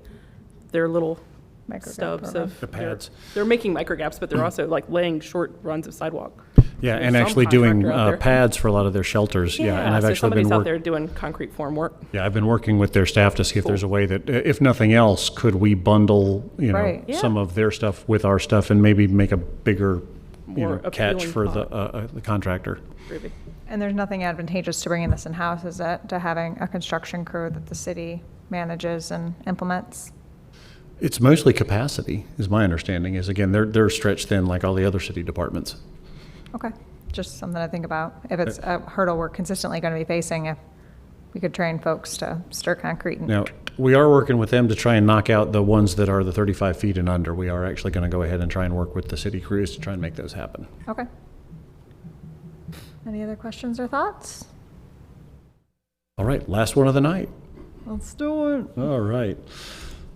Their little Microgap stubs program. of. The pads. They're making microgaps, but they're also like laying short runs of sidewalk. Yeah, There's and some actually doing contractor out there. pads for a lot of their shelters. Yeah, and I've so actually somebody's been out working. there doing concrete form work. Yeah, I've been working with their staff to see if there's a way that, if nothing else, could we bundle, Right. some of their stuff with our stuff and maybe make a bigger, More catch appealing for pot. the contractor. Groovy. And there's nothing advantageous to bringing this in-house, is it, to having a construction crew that the city manages and implements? It's mostly capacity, is my understanding, is again, they're stretched thin like all the other city departments. Okay, just something to think about. If it's a hurdle we're consistently going to be facing, if we could train folks to stir concrete and. Now, we are working with them to try and knock out the ones that are the 35 feet and under. We are actually going to go ahead and try and work with the city crews to try and make those happen. Okay. Any other questions or thoughts? All right, last one of the night. Let's do it. All right.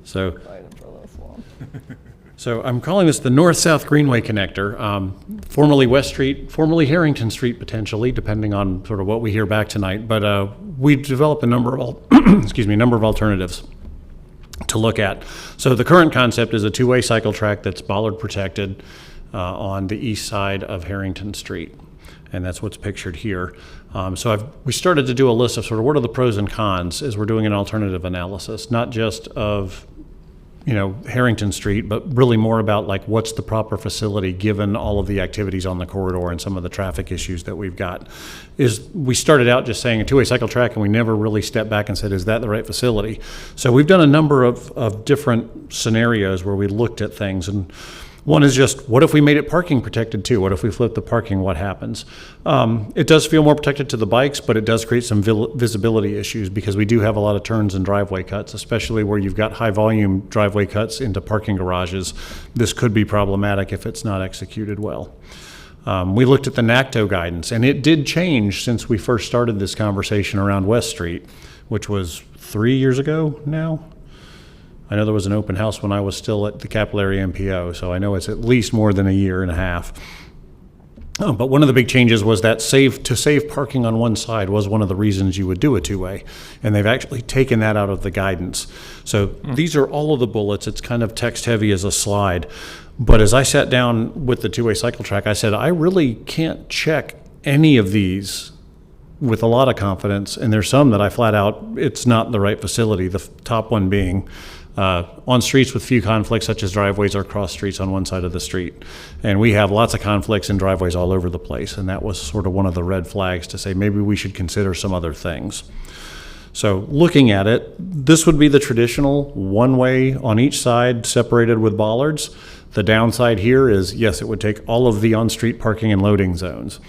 So I'm calling this the North-South Greenway Connector, formerly West Street, formerly Harrington Street potentially, depending on sort of what we hear back tonight. But we've developed a number of, number of alternatives to look at. So the current concept is a two-way cycle track that's bollard protected on the east side of Harrington Street. And that's what's pictured here. We started to do a list of sort of what are the pros and cons as we're doing an alternative analysis, not just of, Harrington Street, but really more about like what's the proper facility given all of the activities on the corridor and some of the traffic issues that we've got. We started out just saying a two-way cycle track, and we never really stepped back and said, is that the right facility? So we've done a number of different scenarios where we looked at things, and one is just, what if we made it parking protected too? What if we flip the parking? What happens? It does feel more protected to the bikes, but it does create some visibility issues because we do have a lot of turns and driveway cuts, especially where you've got high volume driveway cuts into parking garages. This could be problematic if it's not executed well. We looked at the NACTO guidance, and it did change since we first started this conversation around West Street, which was 3 years ago now. I know there was an open house when I was still at the Capillary MPO, so I know it's at least more than a year and a half. But one of the big changes was that to save parking on one side was one of the reasons you would do a two-way, and they've actually taken that out of the guidance. So these are all of the bullets. It's kind of text-heavy as a slide. But as I sat down with the two-way cycle track, I said, I really can't check any of these with a lot of confidence, and there's some that I flat out, it's not the right facility, the top one being on streets with few conflicts, such as driveways or cross streets on one side of the street. And we have lots of conflicts and driveways all over the place, and that was sort of one of the red flags to say maybe we should consider some other things. So looking at it, this would be the traditional one-way on each side, separated with bollards. The downside here is, yes, it would take all of the on-street parking and loading zones.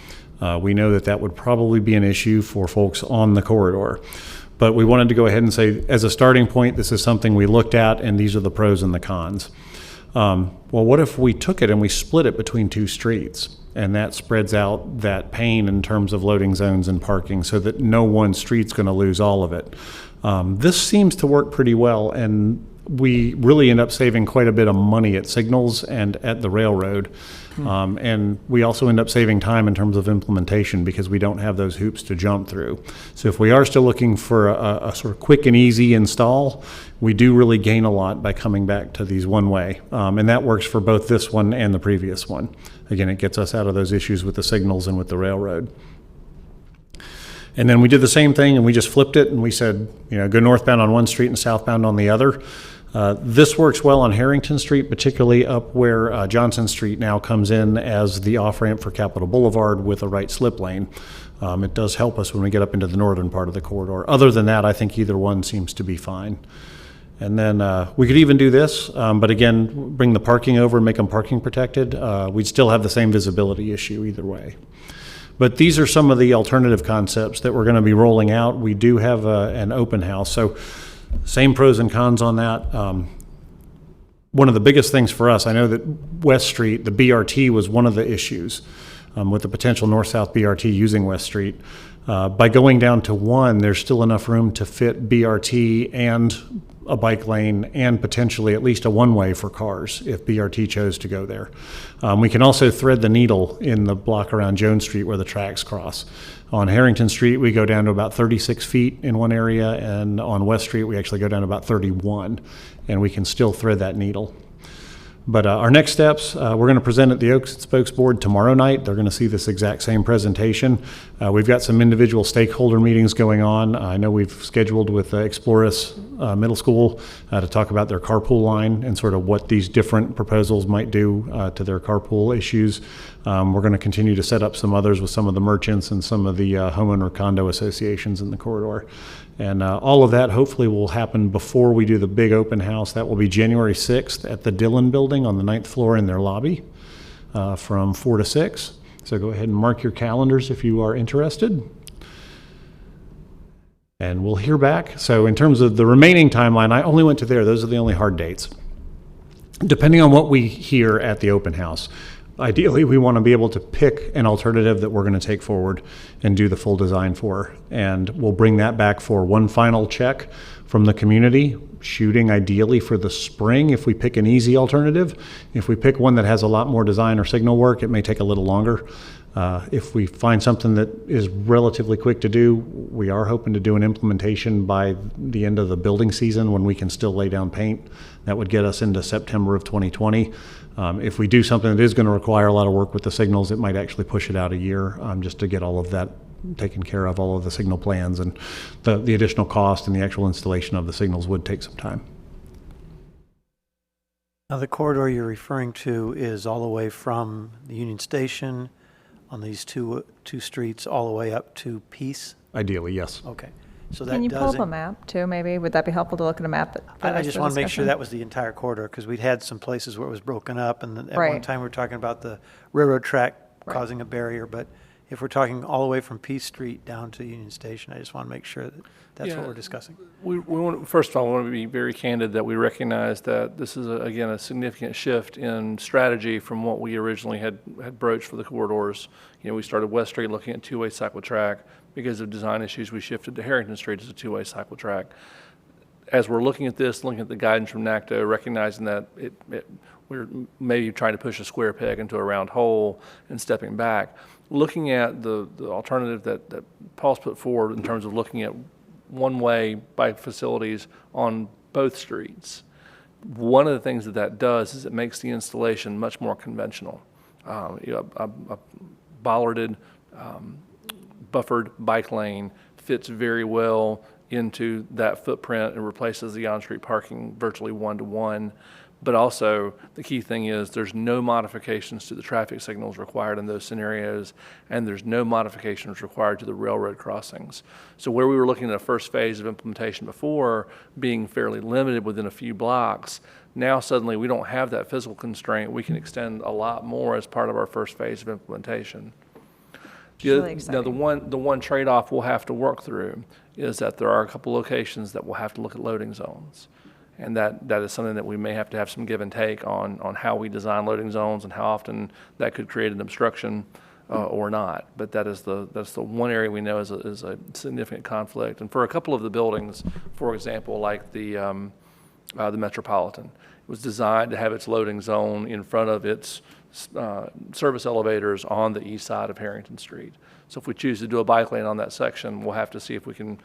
We know that would probably be an issue for folks on the corridor. But we wanted to go ahead and say, as a starting point, this is something we looked at, and these are the pros and the cons. Well, what if we took it and we split it between two streets? and that spreads out that pain in terms of loading zones and parking so that no one street's going to lose all of it. This seems to work pretty well, and we really end up saving quite a bit of money at signals and at the railroad. And we also end up saving time in terms of implementation because we don't have those hoops to jump through. So if we are still looking for a sort of quick and easy install, we do really gain a lot by coming back to these one-way. And that works for both this one and the previous one. Again, it gets us out of those issues with the signals and with the railroad. And then we did the same thing and we just flipped it and we said, go northbound on one street and southbound on the other. This works well on Harrington Street, particularly up where Johnson Street now comes in as the off-ramp for Capitol Boulevard with a right slip lane. It does help us when we get up into the northern part of the corridor. Other than that, I think either one seems to be fine. And then we could even do this, but again, bring the parking over and make them parking protected. We'd still have the same visibility issue either way. But these are some of the alternative concepts that we're going to be rolling out. We do have an open house, so same pros and cons on that. One of the biggest things for us, I know that West Street, the BRT was one of the issues with the potential north-south BRT using West Street. By going down to one, there's still enough room to fit BRT and a bike lane and potentially at least a one-way for cars if BRT chose to go there. We can also thread the needle in the block around Jones Street where the tracks cross. On Harrington Street, we go down to about 36 feet in one area, and on West Street, we actually go down to about 31, and we can still thread that needle. But our next steps, we're going to present at the Oaks and Spokes Board tomorrow night. They're going to see this exact same presentation. We've got some individual stakeholder meetings going on. I know we've scheduled with Exploris Middle School to talk about their carpool line and sort of what these different proposals might do to their carpool issues. We're going to continue to set up some others with some of the merchants and some of the homeowner condo associations in the corridor. And all of that hopefully will happen before we do the big open house. That will be January 6th at the Dillon Building on the 9th floor in their lobby from 4 to 6. So go ahead and mark your calendars if you are interested. And we'll hear back. So in terms of the remaining timeline, I only went to there. Those are the only hard dates. Depending on what we hear at the open house, ideally, we want to be able to pick an alternative that we're going to take forward and do the full design for. And we'll bring that back for one final check from the community, shooting ideally for the spring if we pick an easy alternative. If we pick one that has a lot more design or signal work, it may take a little longer. If we find something that is relatively quick to do, we are hoping to do an implementation by the end of the building season when we can still lay down paint. That would get us into September of 2020. If we do something that is going to require a lot of work with the signals, it might actually push it out a year just to get all of that taken care of, all of the signal plans, and the additional cost and the actual installation of the signals would take some time. Now, the corridor you're referring to is all the way from the Union Station on these two streets all the way up to Peace? Ideally, yes. Okay. So that Can you pull up doesn't... a map too, maybe? Would that be helpful to look at a map? I just want to make sure that was the entire corridor, because we'd had some places where it was broken up, and at one Right. time we were talking about the railroad track Right. causing a barrier, but if we're talking all the way from Peace Street down to Union Station, I just want to make sure that that's Yeah. what we're discussing. We want, first of all, I want to be very candid that we recognize that this is, again, a significant shift in strategy from what we originally had broached for the corridors. We started West Street looking at two-way cycle track. Because of design issues, we shifted to Harrington Street as a two-way cycle track. As we're looking at this, looking at the guidance from NACDO, recognizing that we're maybe trying to push a square peg into a round hole and stepping back, looking at the alternative that Paul's put forward in terms of looking at one-way bike facilities on both streets. One of the things that does is it makes the installation much more conventional. A bollarded, buffered bike lane fits very well into that footprint and replaces the on-street parking virtually one-to-one. But also, the key thing is there's no modifications to the traffic signals required in those scenarios, and there's no modifications required to the railroad crossings. So where we were looking at a first phase of implementation before being fairly limited within a few blocks, now suddenly we don't have that physical constraint. We can extend a lot more as part of our first phase of implementation. Really Now, the exciting. one trade-off we'll have to work through is that there are a couple locations that we'll have to look at loading zones. And that is something that we may have to have some give and take on how we design loading zones and how often that could create an obstruction or not. But that's the one area we know is a significant conflict. And for a couple of the buildings, for example, like the Metropolitan, it was designed to have its loading zone in front of its service elevators on the east side of Harrington Street. So if we choose to do a bike lane on that section, we'll have to see if we can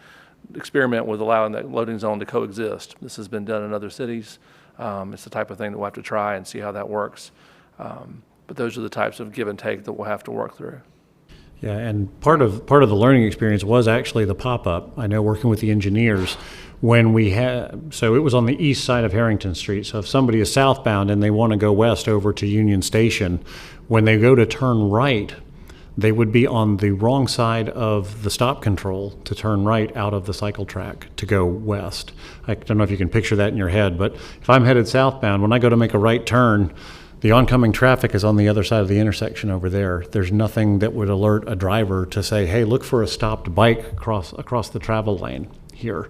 experiment with allowing that loading zone to coexist. This has been done in other cities. It's the type of thing that we'll have to try and see how that works. But those are the types of give and take that we'll have to work through. Yeah, and part of the learning experience was actually the pop-up. I know working with the engineers, when we had, so it was on the east side of Harrington Street. So if somebody is southbound and they want to go west over to Union Station, when they go to turn right, they would be on the wrong side of the stop control to turn right out of the cycle track to go west. I don't know if you can picture that in your head, but if I'm headed southbound, when I go to make a right turn, the oncoming traffic is on the other side of the intersection over there. There's nothing that would alert a driver to say, hey, look for a stopped bike across the travel lane here.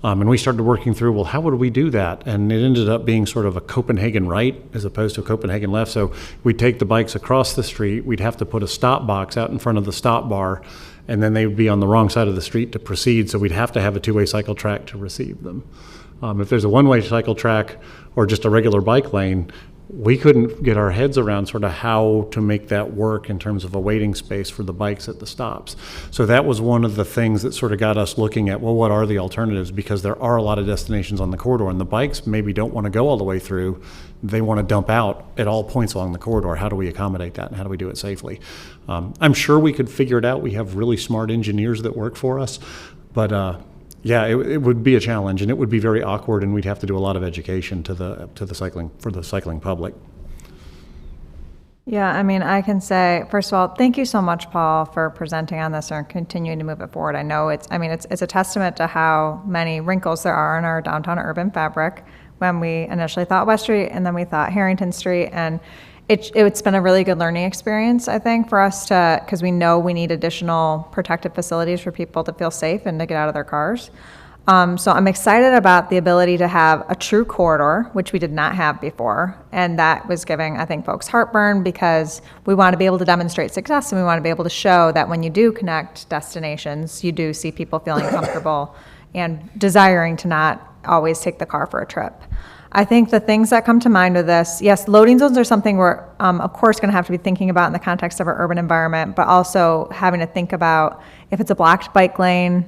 And we started working through, well, how would we do that? And it ended up being sort of a Copenhagen right as opposed to a Copenhagen left. So we'd take the bikes across the street, we'd have to put a stop box out in front of the stop bar, and then they would be on the wrong side of the street to proceed. So we'd have to have a two-way cycle track to receive them. If there's a one-way cycle track or just a regular bike lane, we couldn't get our heads around sort of how to make that work in terms of a waiting space for the bikes at the stops. So that was one of the things that sort of got us looking at, well, what are the alternatives? Because there are a lot of destinations on the corridor, and the bikes maybe don't want to go all the way through. They want to dump out at all points along the corridor. How do we accommodate that, and how do we do it safely? I'm sure we could figure it out. We have really smart engineers that work for us, but yeah, it would be a challenge, and it would be very awkward, and we'd have to do a lot of education for the cycling public. Yeah, I mean, I can say, first of all, thank you so much, Paul, for presenting on this and continuing to move it forward. I know it's a testament to how many wrinkles there are in our downtown urban fabric when we initially thought West Street and then we thought Harrington Street, and it's been a really good learning experience, I think, for us because we know we need additional protective facilities for people to feel safe and to get out of their cars. So I'm excited about the ability to have a true corridor, which we did not have before. And that was giving, I think, folks heartburn because we want to be able to demonstrate success and we want to be able to show that when you do connect destinations, you do see people feeling comfortable and desiring to not always take the car for a trip. I think the things that come to mind with this, yes, loading zones are something we're, of course, going to have to be thinking about in the context of our urban environment, but also having to think about if it's a blocked bike lane,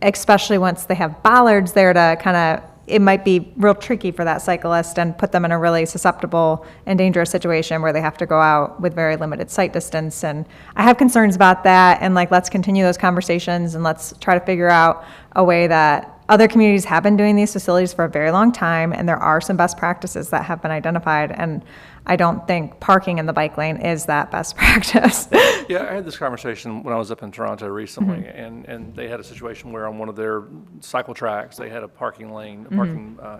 especially once they have bollards there to kind of, it might be real tricky for that cyclist and put them in a really susceptible and dangerous situation where they have to go out with very limited sight distance. And I have concerns about that. And let's continue those conversations and let's try to figure out a way that other communities have been doing these facilities for a very long time, and there are some best practices that have been identified, and I don't think parking in the bike lane is that best practice. Yeah, I had this conversation when I was up in Toronto recently, and they had a situation where on one of their cycle tracks, they had a parking lane,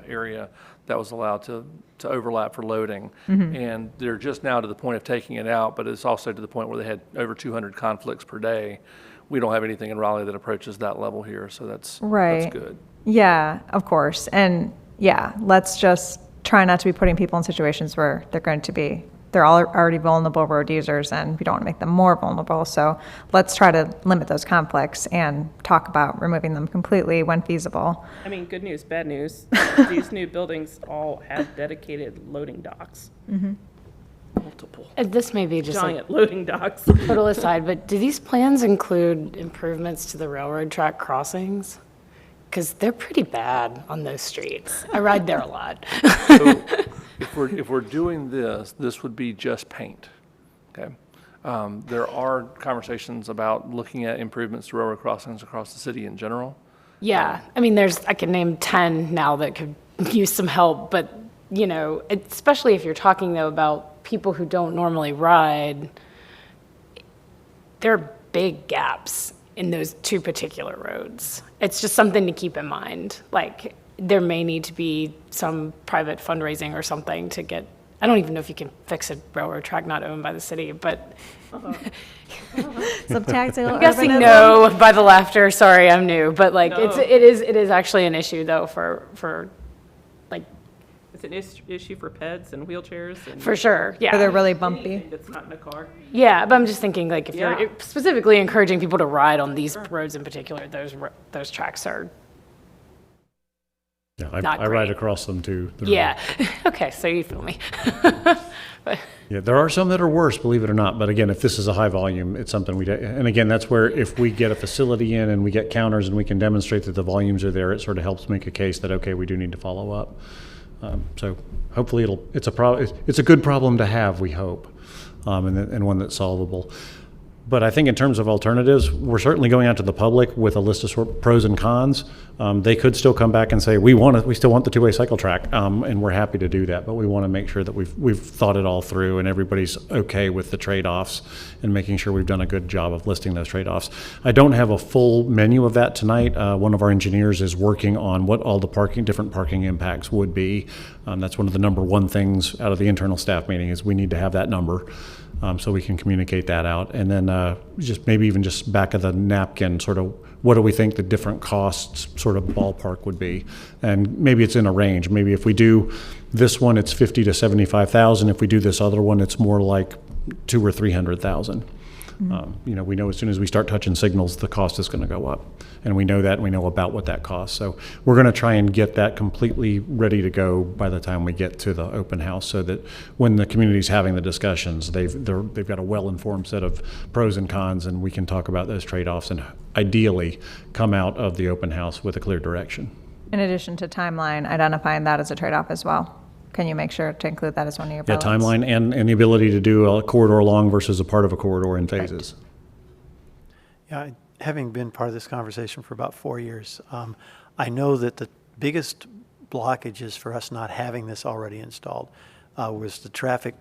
area that was allowed to overlap for loading. And they're just now to the point of taking it out, but it's also to the point where they had over 200 conflicts per day. We don't have anything in Raleigh that approaches that level here, so that's good. Yeah, of course. And yeah, let's just try not to be putting people in situations where they're all already vulnerable road users, and we don't want to make them more vulnerable. So let's try to limit those conflicts and talk about removing them completely when feasible. I mean, good news, bad news. These new buildings all have dedicated loading docks. Multiple. This may be just Giant loading docks. total aside, but do these plans include improvements to the railroad track crossings? Because they're pretty bad on those streets. I ride there a lot. So if we're doing this would be just paint, okay? There are conversations about looking at improvements to railroad crossings across the city in general. Yeah, I mean, I can name 10 now that could use some help, but, especially if you're talking, though, about people who don't normally ride, there are big gaps in those two particular roads. It's just something to keep in mind. There may need to be some private fundraising or something to get, I don't even know if you can fix a railroad track not owned by the city, but. Some tactical. I'm guessing no by the laughter. Sorry, I'm new, but it is actually an issue though for like, It's an issue for peds and wheelchairs and. for sure, yeah. Or they're really bumpy. Anything that's not in a car. Yeah, but I'm just thinking, like, if Yeah. you're specifically encouraging people to ride on these roads in particular, those tracks are, Yeah, Not I ride great. across them too. They're- yeah. Okay, so you feel me. But, Yeah, there are some that are worse, believe it or not. But again, if this is a high volume, it's something and again, that's where if we get a facility in and we get counters and we can demonstrate that the volumes are there, it sort of helps make a case that, okay, we do need to follow up. So hopefully it's a good problem to have, we hope, and one that's solvable. But I think in terms of alternatives, we're certainly going out to the public with a list of sort of pros and cons. They could still come back and say, we still want the two-way cycle track, and we're happy to do that. But we want to make sure that we've thought it all through and everybody's okay with the trade-offs and making sure we've done a good job of listing those trade-offs. I don't have a full menu of that tonight. One of our engineers is working on what all the different parking impacts would be. That's one of the number one things out of the internal staff meeting is we need to have that number. So we can communicate that out. And then just maybe even just back of the napkin, sort of what do we think the different costs sort of ballpark would be? And maybe it's in a range. Maybe if we do this one, it's 50 to 75,000. If we do this other one, it's more like 200,000 or 300,000. We know as soon as we start touching signals, the cost is going to go up. And we know that, and we know about what that costs. So we're going to try and get that completely ready to go by the time we get to the open house so that when the community's having the discussions, they've got a well-informed set of pros and cons, and we can talk about those trade-offs and ideally come out of the open house with a clear direction. In addition to timeline, identifying that as a trade-off as well. Can you make sure to include that as one of your Yeah, bullets? timeline and the ability to do a corridor long versus a part of a corridor in phases. Yeah, having been part of this conversation for about 4 years, I know that the biggest blockages for us not having this already installed was the traffic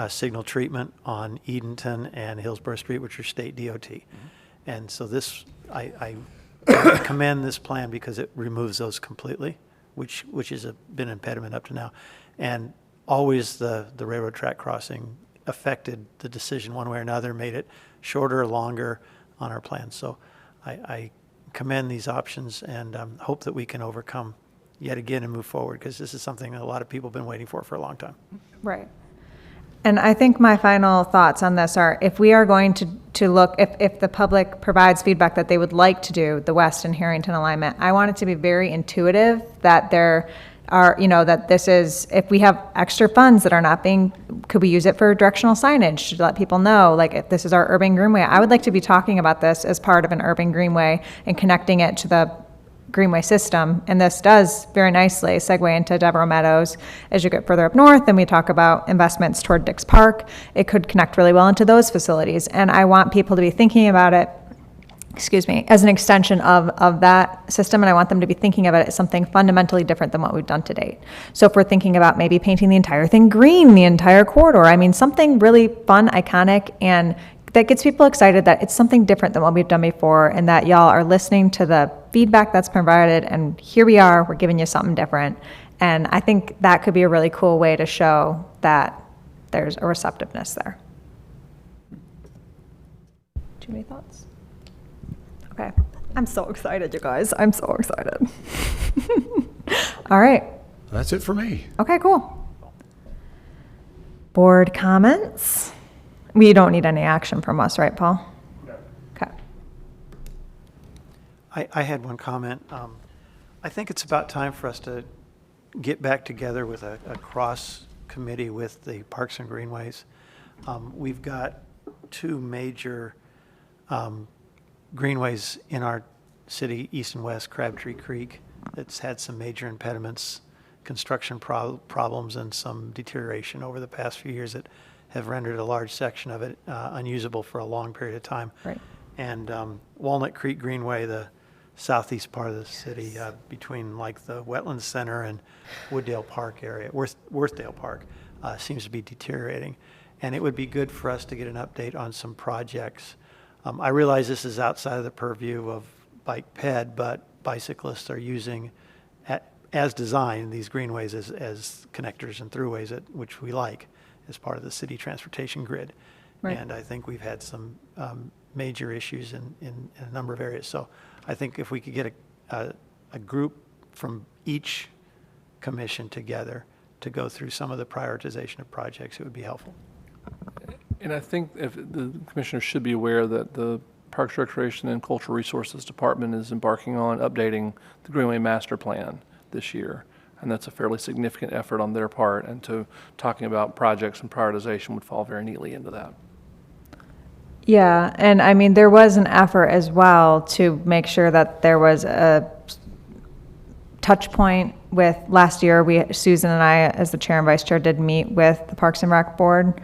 signal treatment on Edenton and Hillsborough Street, which are state DOT. And so this, I commend this plan because it removes those completely, which has been an impediment up to now. And always the railroad track crossing affected the decision one way or another, made it shorter or longer on our plan. So I commend these options and hope that we can overcome yet again and move forward, because this is something that a lot of people have been waiting for a long time. Right. And I think my final thoughts on this are, if we are going to look, if the public provides feedback that they would like to do the West and Harrington alignment, I want it to be very intuitive, that there are, that this is, if we have extra funds that are not being, could we use it for directional signage to let people know, like, if this is our urban greenway? I would like to be talking about this as part of an urban greenway and connecting it to the greenway system. And this does very nicely segue into Devereaux Meadows. As you get further up north and we talk about investments toward Dix Park, it could connect really well into those facilities. And I want people to be thinking about it, as an extension of that system. And I want them to be thinking about it as something fundamentally different than what we've done to date. So if we're thinking about maybe painting the entire thing green, the entire corridor, something really fun, iconic, and that gets people excited that it's something different than what we've done before, and that y'all are listening to the feedback that's provided, and here we are, we're giving you something different. And I think that could be a really cool way to show that there's a receptiveness there. Do you have any thoughts? Okay. I'm so excited, you guys. I'm so excited. All right. That's it for me. Okay, cool. Board comments? We don't need any action from us, right, Paul? No. Okay. I had one comment. I think it's about time for us to get back together with a cross committee with the Parks and Greenways. We've got two major greenways in our city, east and west, Crabtree Creek, that's had some major impediments, construction problems, and some deterioration over the past few years that have rendered a large section of it unusable for a long period of time. Right. And Walnut Creek Greenway, the southeast part of the city, between like the Wetlands Center and Wooddale Park area, Worthdale Park, seems to be deteriorating. And it would be good for us to get an update on some projects. I realize this is outside of the purview of Bike Ped, but bicyclists are using, as designed, these greenways as connectors and throughways, which we like as part of the city transportation grid. Right. And I think we've had some major issues in a number of areas. So I think if we could get a group from each commission together to go through some of the prioritization of projects, it would be helpful. And I think if the commissioners should be aware that the Parks, Recreation, and Cultural Resources Department is embarking on updating the Greenway Master Plan this year. And that's a fairly significant effort on their part, and to talking about projects and prioritization would fall very neatly into that. Yeah, and I mean, there was an effort as well to make sure that there was a touch point with, last year, Susan and I, as the chair and vice chair, did meet with the Parks and Rec Board.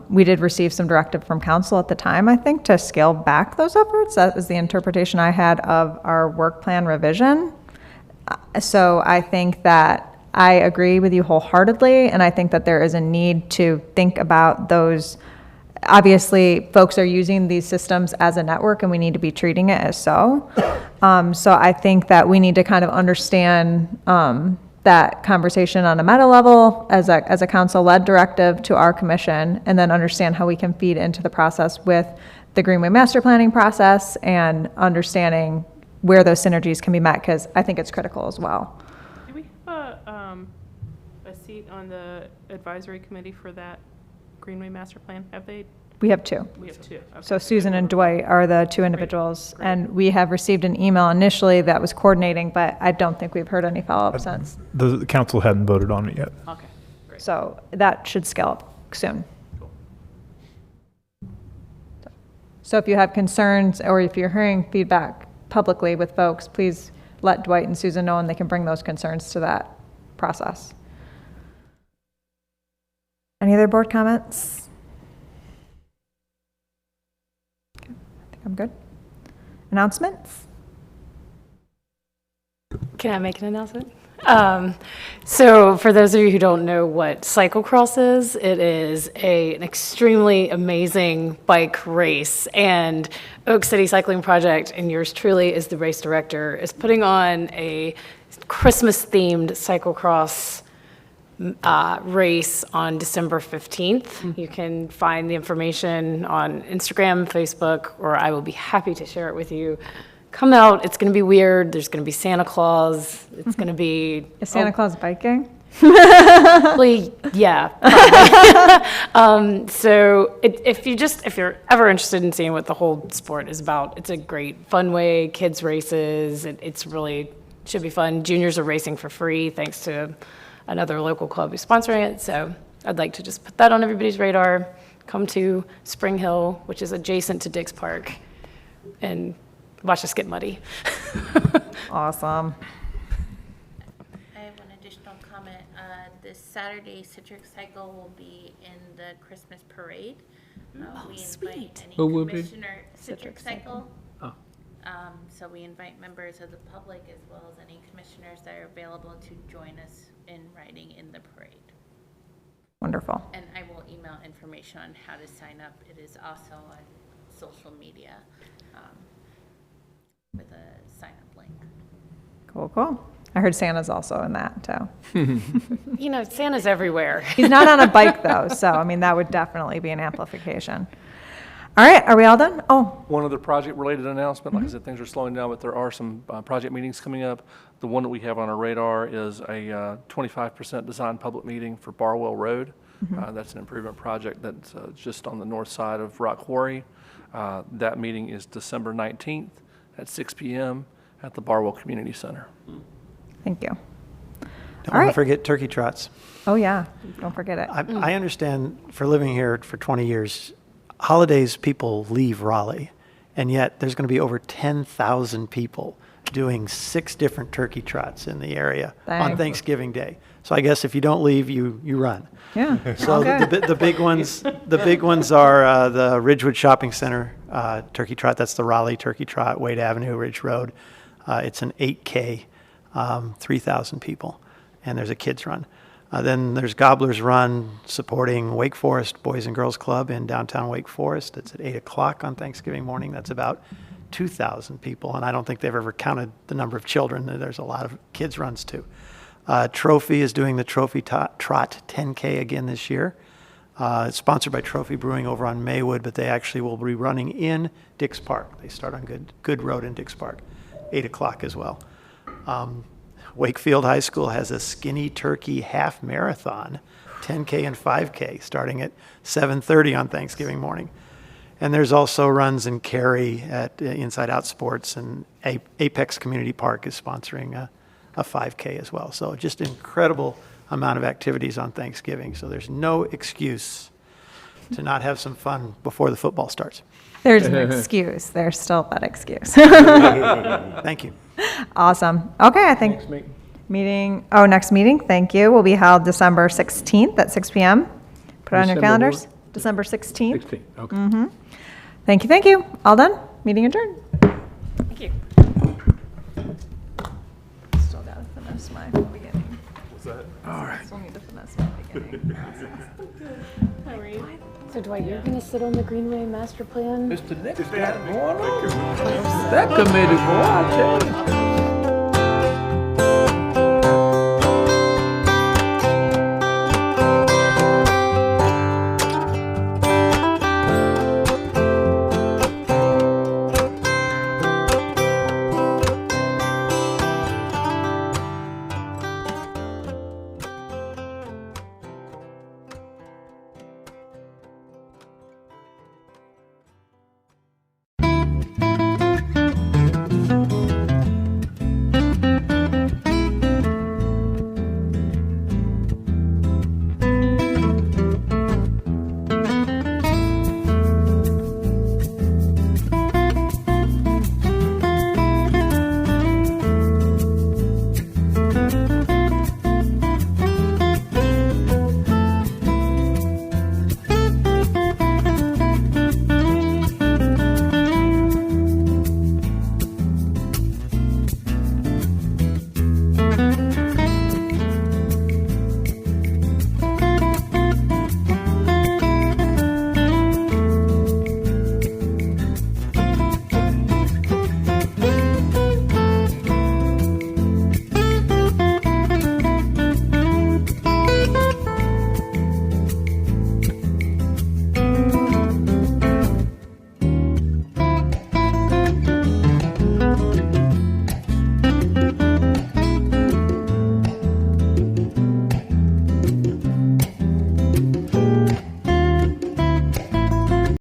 We did receive some directive from council at the time, I think, to scale back those efforts. That was the interpretation I had of our work plan revision. So I think that I agree with you wholeheartedly, and I think that there is a need to think about those. Obviously, folks are using these systems as a network, and we need to be treating it as so. So I think that we need to kind of understand that conversation on a meta level as a council-led directive to our commission, and then understand how we can feed into the process with the Greenway Master Planning process, and understanding where those synergies can be met, because I think it's critical as well. Do we have a seat on the advisory committee for that Greenway Master Plan? Have they? We have two. We have two. Okay. So Susan and Dwight are the two individuals, Great. and we have received an email initially that was coordinating, but I don't think we've heard any follow-up since. The council hadn't voted on it yet. Okay, great. So that should scale up soon. Cool. So if you have concerns, or if you're hearing feedback publicly with folks, please let Dwight and Susan know, and they can bring those concerns to that process. Any other board comments? Okay, I think I'm good. Announcements? Can I make an announcement? So for those of you who don't know what cyclocross is, it is an extremely amazing bike race, and Oak City Cycling Project, and yours truly is the race director, is putting on a Christmas-themed cyclocross race on December 15th. You can find the information on Instagram, Facebook, or I will be happy to share it with you. Come out, it's going to be weird. There's going to be Santa Claus. It's going to be... Is Santa Claus biking? Probably, yeah. Probably. So if you're ever interested in seeing what the whole sport is about, it's a great fun way, kids races. It's really, should be fun. Juniors are racing for free thanks to another local club who's sponsoring it. So I'd like to just put that on everybody's radar. Come to Spring Hill, which is adjacent to Dix Park, and watch us get muddy. Awesome. I have one additional comment. This Saturday, Citric Cycle will be in the Christmas parade. We invite any Who will be? commissioner, Citric Cycle. Oh. So we invite members of the public as well as any commissioners that are available to join us in riding in the parade. Wonderful. And I will email information on how to sign up. It is also on social media with a sign-up link. Cool, cool. I heard Santa's also in that, too. You know, Santa's everywhere. He's not on a bike, though, so, I mean, that would definitely be an amplification. All right, are we all done? Oh, One other project-related announcement, like I said, things are slowing down, but there are some project meetings coming up. The one that we have on our radar is a 25% design public meeting for Barwell Road. That's an improvement project that's just on the north side of Rock Quarry. That meeting is December 19th at 6 p.m. at the Barwell Community Center. thank you. Don't All want to right. forget turkey trots. Oh, yeah, don't forget it. I understand, for living here for 20 years, holidays people leave Raleigh, and yet there's going to be over 10,000 people doing 6 different turkey trots in the area on Dang. Thanksgiving Day. So I guess if you don't leave, you run. Yeah. So Okay. the big ones are the Ridgewood Shopping Center turkey trot. That's the Raleigh Turkey Trot, Wade Avenue, Ridge Road. It's an 8K, 3,000 people, and there's a kids run. Then there's Gobbler's Run supporting Wake Forest Boys and Girls Club in downtown Wake Forest. It's at 8 o'clock on Thanksgiving morning. That's about 2,000 people, and I don't think they've ever counted the number of children. There's a lot of kids runs too. Trophy is doing the Trophy Trot 10K again this year. It's sponsored by Trophy Brewing over on Maywood, but they actually will be running in Dix Park. They start on Good Road in Dix Park, 8 o'clock as well. Wakefield High School has a Skinny Turkey Half Marathon, 10K and 5K, starting at 7:30 on Thanksgiving morning. And there's also runs in Cary at Inside Out Sports, and Apex Community Park is sponsoring a 5K as well. So just incredible amount of activities on Thanksgiving. So there's no excuse to not have some fun before the football starts. There's an excuse. There's still that excuse. Thank you. Awesome. Okay, I think next meeting, thank you, will be held December 16th at 6 PM. Put it on your December calendars. December 16th. 16, okay. Thank you. All done. Meeting adjourned. Thank you. Still gotta finish my beginning. What's that? All right. Still need to finish my beginning. So Dwight, you're going to sit on the Greenway Master Plan? Mr. Nick's got it going on. That committee, boy, I tell you.